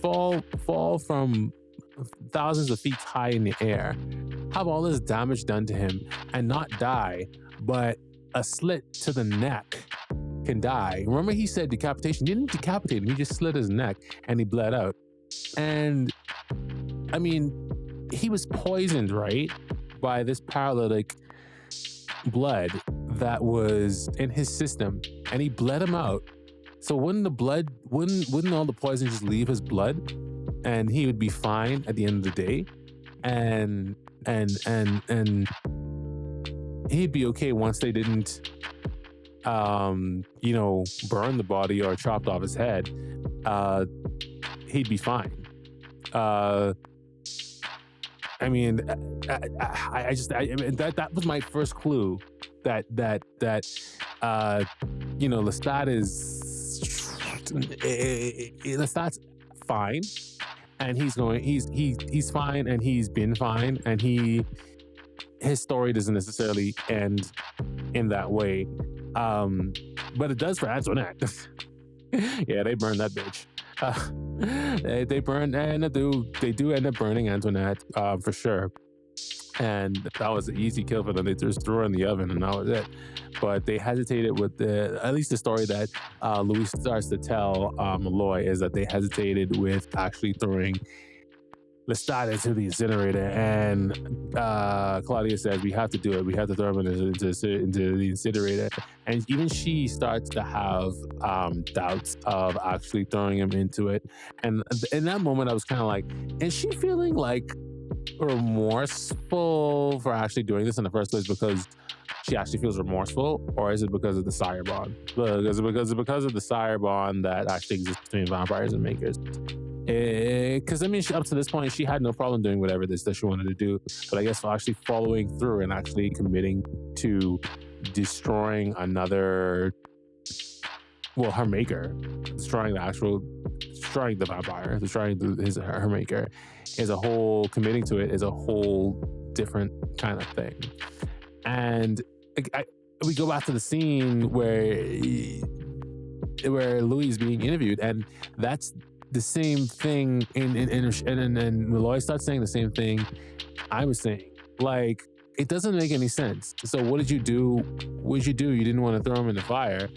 fall from thousands of feet high in the air, have all this damage done to him, and not die, but a slit to the neck can die. Remember, he said decapitation. He didn't decapitate him, he just slit his neck and he bled out. And I mean, he was poisoned, right, by this paralytic blood that was in his system, and he bled him out. So wouldn't all the poison just leave his blood, and he would be fine at the end of the day? And he'd be okay once they didn't, burn the body or chopped off his head. He'd be fine. I mean, that was my first clue that Lestat's fine, and he's fine, and he's been fine, and his story doesn't necessarily end in that way, but it does for Antoinette. Yeah, they burned that bitch. They burned, and they do end up burning Antoinette, for sure. And that was an easy kill for them. They just threw her in the oven, and that was it. But they hesitated with at least the story that Louis starts to tell Malloy is that they hesitated with actually throwing Lestat into the incinerator. And Claudia says, we have to do it. We have to throw him into the incinerator. And even she starts to have doubts of actually throwing him into it. And in that moment, I was kind of like, is she feeling like remorseful for actually doing this in the first place because she actually feels remorseful, or is it because of the sire bond? Because of the sire bond that actually exists between vampires and makers. Because I mean, up to this point, she had no problem doing whatever that she wanted to do, but I guess actually following through and actually committing to destroying her maker, destroying the vampire, destroying her maker, committing to it is a whole different kind of thing. And we go back to the scene where Louis is being interviewed, and that's the same thing, and Malloy starts saying the same thing I was saying. Like, it doesn't make any sense. So what did you do? You didn't want to throw him in the fire.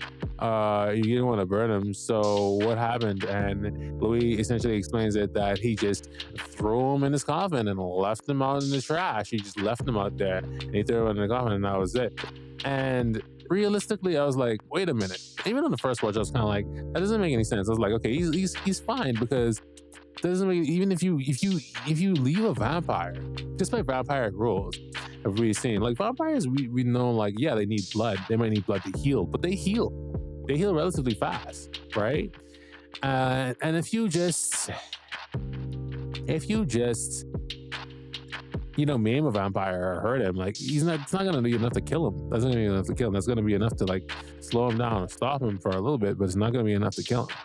You didn't want to burn him. So what happened? And Louis essentially explains it that he just threw him in his coffin and left him out in the trash. He just left him out there, and he threw him in the coffin, and that was it. And realistically, I was like, wait a minute. Even on the first watch, I was kind of like, that doesn't make any sense. I was like, okay, he's fine, because it doesn't make, even if you leave a vampire, just by vampire rules, have we seen, like, vampires, we know, like, yeah, they need blood. They might need blood to heal, but they heal relatively fast, right? And if you just maim a vampire or hurt him, like, it's not gonna be enough to kill him. That's not gonna be enough to kill him. That's gonna be enough to, like, slow him down and stop him for a little bit, but it's not gonna be enough to kill him.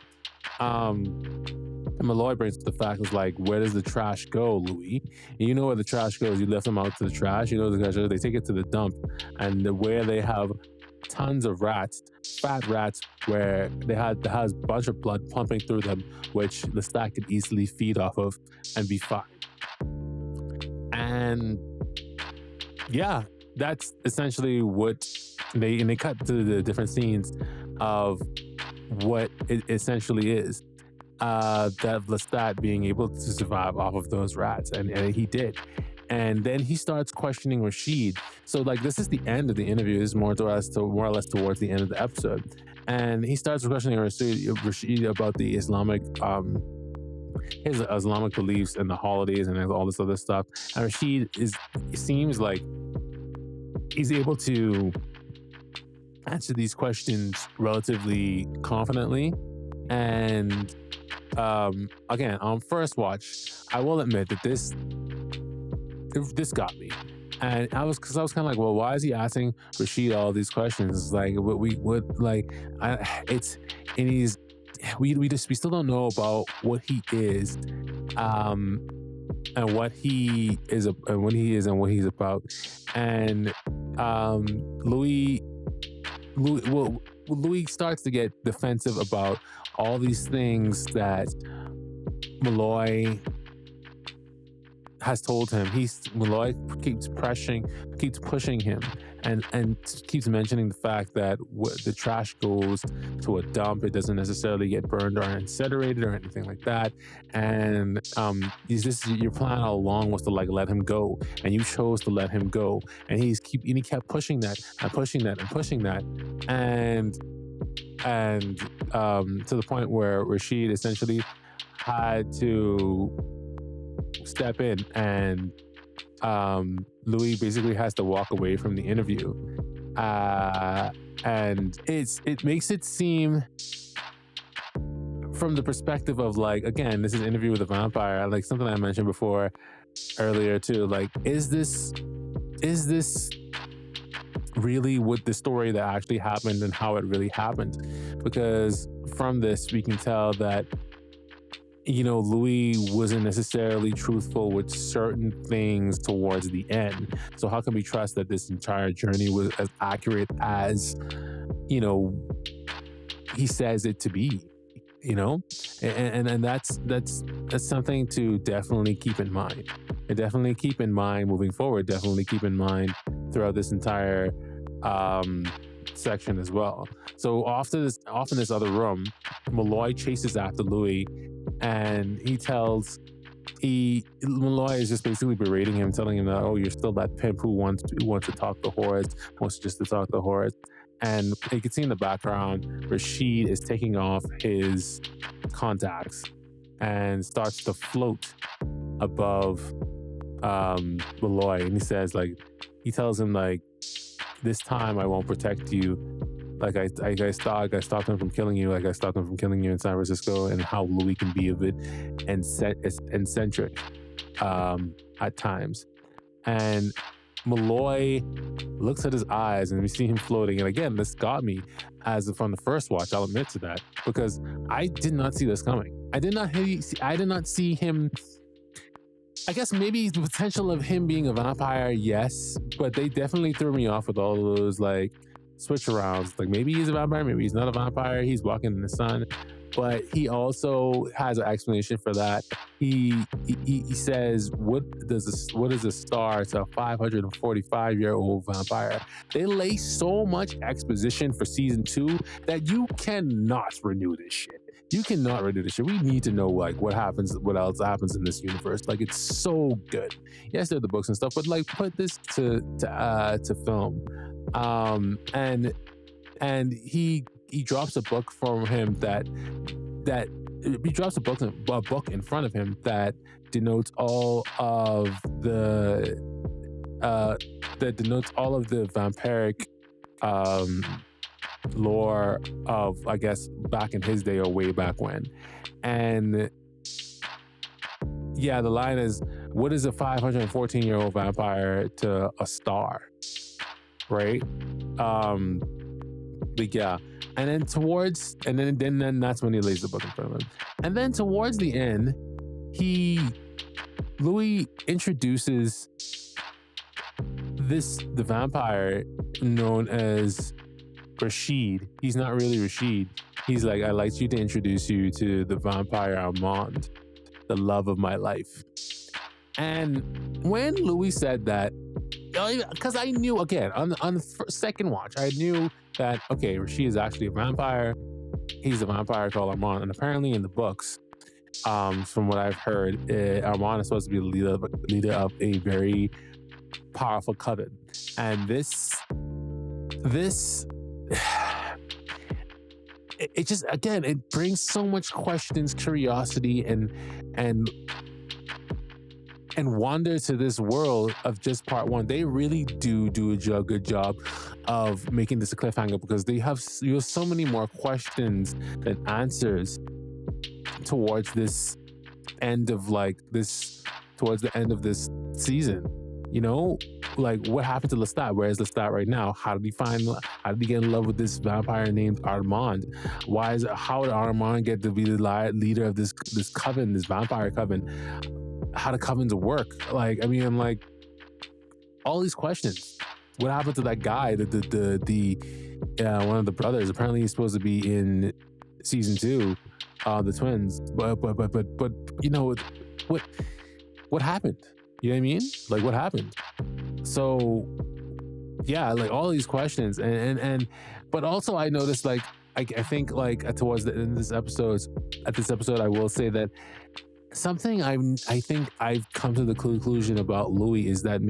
And Malloy brings up the fact, is like, where does the trash go, Louis? And you know where the trash goes. You left them out to the trash. You know the trash, they take it to the dump, and where they have tons of rats, fat rats, where that has a bunch of blood pumping through them, which Lestat could easily feed off of and be fine. And yeah, that's essentially what they cut to the different scenes of what it essentially is. That Lestat being able to survive off of those rats, and he did. And then he starts questioning Reid. So, like, this is the end of the interview. This is more or less towards the end of the episode. And he starts questioning Reid about the Islamic, his Islamic beliefs and the holidays and all this other stuff. And Reid seems like he's able to answer these questions relatively confidently. And again, on first watch, I will admit that this got me, and I was kind of like, well, why is he asking Reid all these questions? It's like, we still don't know about what he is, and what he is, and what he is, and what he's about. And Louis starts to get defensive about all these things that Malloy has told him. Malloy keeps pushing him, and keeps mentioning the fact that the trash goes to a dump. It doesn't necessarily get burned or incinerated or anything like that. And your plan all along was to, like, let him go, and you chose to let him go. And he kept pushing that and pushing that and pushing that, and to the point where Reid essentially had to step in and Louis basically has to walk away from the interview, and it makes it seem, from the perspective of like, again, this is Interview with a Vampire, like something I mentioned before earlier too, like is this really what the story that actually happened and how it really happened? Because from this we can tell that, you know, Louis wasn't necessarily truthful with certain things towards the end. So how can we trust that this entire journey was as accurate as, you know, he says it to be? You know, and that's something to definitely keep in mind. And definitely keep in mind moving forward. Definitely keep in mind throughout this entire section as well. So off in this other room, Malloy chases after Louis, and Malloy is just basically berating him, telling him that, oh, you're still that pimp who wants to talk to whores, wants just to talk to whores. And you can see in the background, Reid is taking off his contacts and starts to float above Malloy. And he tells him, like, this time I won't protect you. Like I stopped him from killing you, like I stopped him from killing you in San Francisco, and how Louis can be a bit eccentric at times. And Malloy looks at his eyes, and we see him floating. And again, this got me from the first watch, I'll admit to that, because I did not see this coming. I did not see him. I guess maybe the potential of him being a vampire, yes, but they definitely threw me off with all those like switch arounds. Like maybe he's a vampire, maybe he's not a vampire. He's walking in the sun. But he also has an explanation for that. He says, what is a star to a 545-year-old vampire? They lay so much exposition for season 2 that you cannot renew this shit. You cannot renew this shit. We need to know like what else happens in this universe. Like it's so good. Yes, there are the books and stuff, but like put this to film. And he drops a book from him that he drops a book in front of him that denotes all of the vampiric lore of, I guess, back in his day or way back when. And yeah, the line is, what is a 514-year-old vampire to a star? Right? But yeah. And then that's when he lays the book in front of him. And then towards the end, Louis introduces the vampire known as Reid. He's not really Reid. He's like, I'd like to introduce you to the vampire Armand, the love of my life. And when Louis said that, because I knew, again, on the second watch, I knew that, okay, Reid is actually a vampire. He's a vampire called Armand. And apparently in the books, from what I've heard, Armand is supposed to be the leader of a very powerful coven. And this it just, again, it brings so much questions, curiosity, and wonder to this world of just part 1. They really do a good job of making this a cliffhanger, because you have so many more questions than answers towards the end of this season. You know, like what happened to Lestat? Where is Lestat right now? How did he get in love with this vampire named Armand? How did Armand get to be the leader of this coven, this vampire coven? How do covens work? Like, I mean, I'm like, all these questions. What happened to that guy? The one of the brothers. Apparently, he's supposed to be in season 2, the twins. But you know what happened? You know what I mean? Like, what happened? So yeah, like all these questions, and but also I noticed, like, I think like towards the end of this episode, I will say that something I think I've come to the conclusion about Louis is that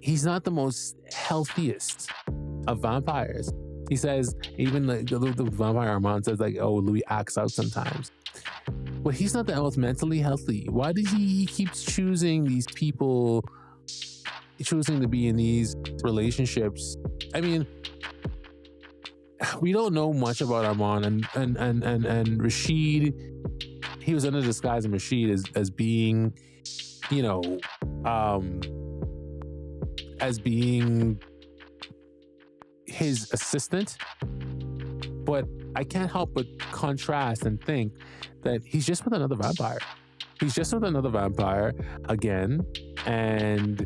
he's not the most healthiest of vampires. He says, even the vampire Armand says, like, oh, Louis acts out sometimes. but he's not the most mentally healthy. Why does he keeps choosing these people, choosing to be in these relationships? I mean, we don't know much about Armand and Rashid. He was under disguise in Rashid as being, you know, as being his assistant. But I can't help but contrast and think that he's just with another vampire. He's just with another vampire again. And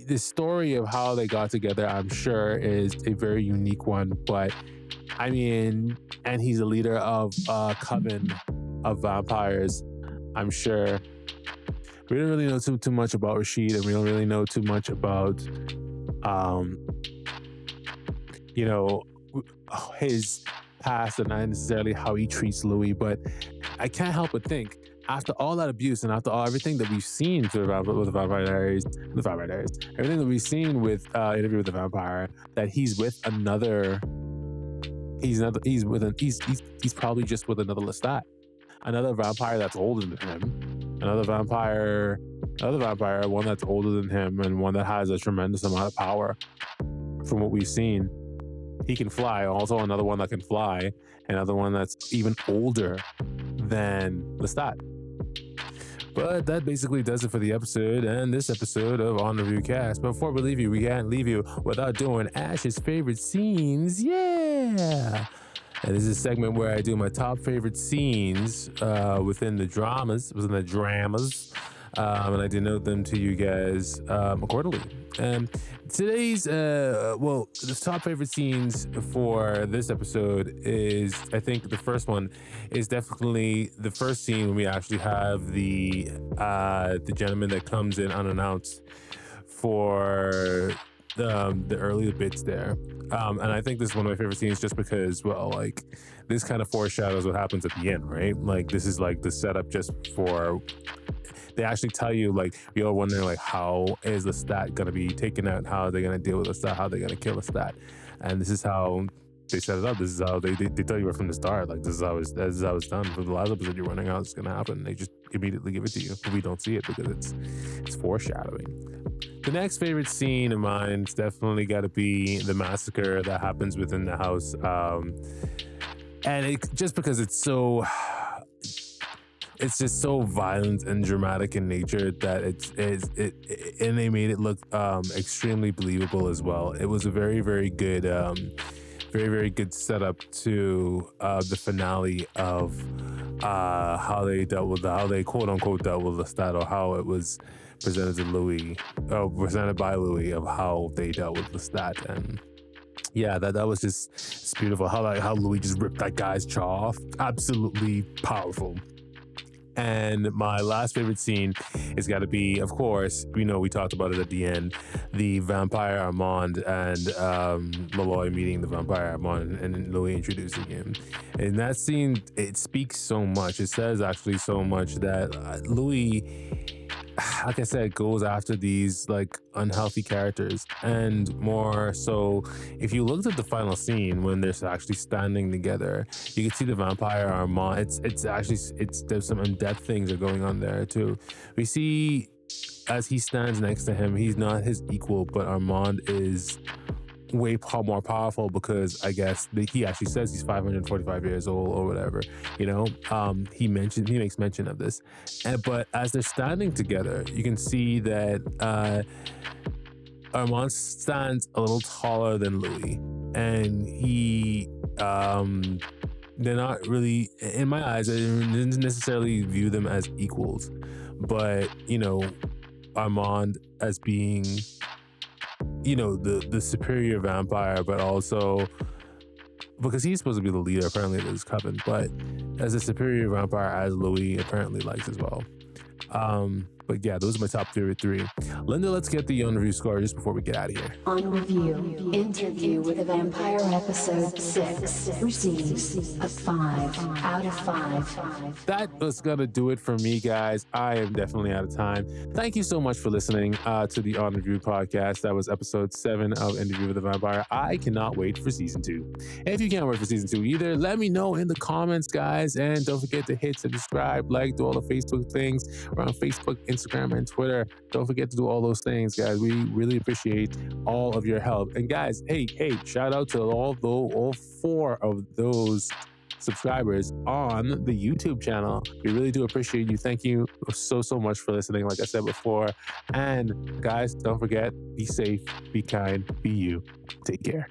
the story of how they got together, I'm sure, is a very unique one. But I mean, and he's a leader of a coven of vampires, I'm sure. We don't really know too much about Rashid, and we don't really know too much about, you know, his past and not necessarily how he treats Louis. But I can't help but think, after all that abuse and after everything that we've seen with the Vampire Diaries, everything that we've seen with Interview with the Vampire, that he's with another. He's probably just with another Lestat, another vampire that's older than him, another vampire, one that's older than him, and one that has a tremendous amount of power. From what we've seen, he can fly. Also, another one that can fly, another one that's even older than Lestat. But that basically does it for the episode and this episode of OnReviewCast. But before we leave you, we can't leave you without doing Ash's favorite scenes. Yeah! And this is a segment where I do my top favorite scenes within the dramas. And I denote them to you guys accordingly. And today's, the top favorite scenes for this episode is, I think the first one is definitely the first scene when we actually have the gentleman that comes in unannounced for the early bits there. And I think this is one of my favorite scenes just because, well, like, this kind of foreshadows what happens at the end, right? Like, this is like the setup just for... They actually tell you, like, you're wondering, like, how is Lestat going to be taken out? How are they going to deal with Lestat? How are they going to kill Lestat? And this is how they set it up. This is how they tell you right from the start. Like, this is how it's done. For the last episode, you're wondering how it's going to happen. They just immediately give it to you. But we don't see it because it's foreshadowing. The next favorite scene of mine is definitely got to be the massacre that happens within the house. And it just because it's just so violent and dramatic in nature that and they made it look extremely believable as well. It was a very, very good, very good setup to the finale of how they quote unquote dealt with Lestat, or how it was presented by Louis of how they dealt with Lestat. And yeah, that was just it's beautiful. How Louis just ripped that guy's jaw off. Absolutely powerful. And my last favorite scene has got to be, of course, we talked about it at the end, the vampire Armand and Malloy meeting the vampire Armand and Louis introducing him. And that scene, it speaks so much. It says actually so much that Louis, like I said, goes after these like unhealthy characters. And more so, if you looked at the final scene when they're actually standing together, you can see the vampire Armand. There's some in-depth things that are going on there too. We see as he stands next to him, he's not his equal, but Armand is way more powerful because I guess he actually says he's 545 years old or whatever, he makes mention of this. But as they're standing together, you can see that Armand stands a little taller than Louis, and they're not really, in my eyes, I didn't necessarily view them as equals, but Armand as being the superior vampire, but also because he's supposed to be the leader apparently of this coven, but as a superior vampire as Louis apparently likes as well. But yeah, those are my top three. Linda, let's get the on-review score just before we get out of here. On review, Interview with a Vampire episode 6 receives a 5 out of 5. That was gonna do it for me, guys. I am definitely out of time. Thank you so much for listening to the On Review podcast. That was episode 7 of Interview with a Vampire. I cannot wait for season 2. If you can't wait for season 2 either, let me know in the comments, guys. And don't forget to hit subscribe, like, do all the Facebook things. We're on Facebook, Instagram, and Twitter. Don't forget to do all those things, guys. We really appreciate all of your help. And guys, hey, shout out to all 4 of those subscribers on the YouTube channel. We really do appreciate you. Thank you so much for listening, like I said before. And guys, don't forget, be safe, be kind, be you. Take care.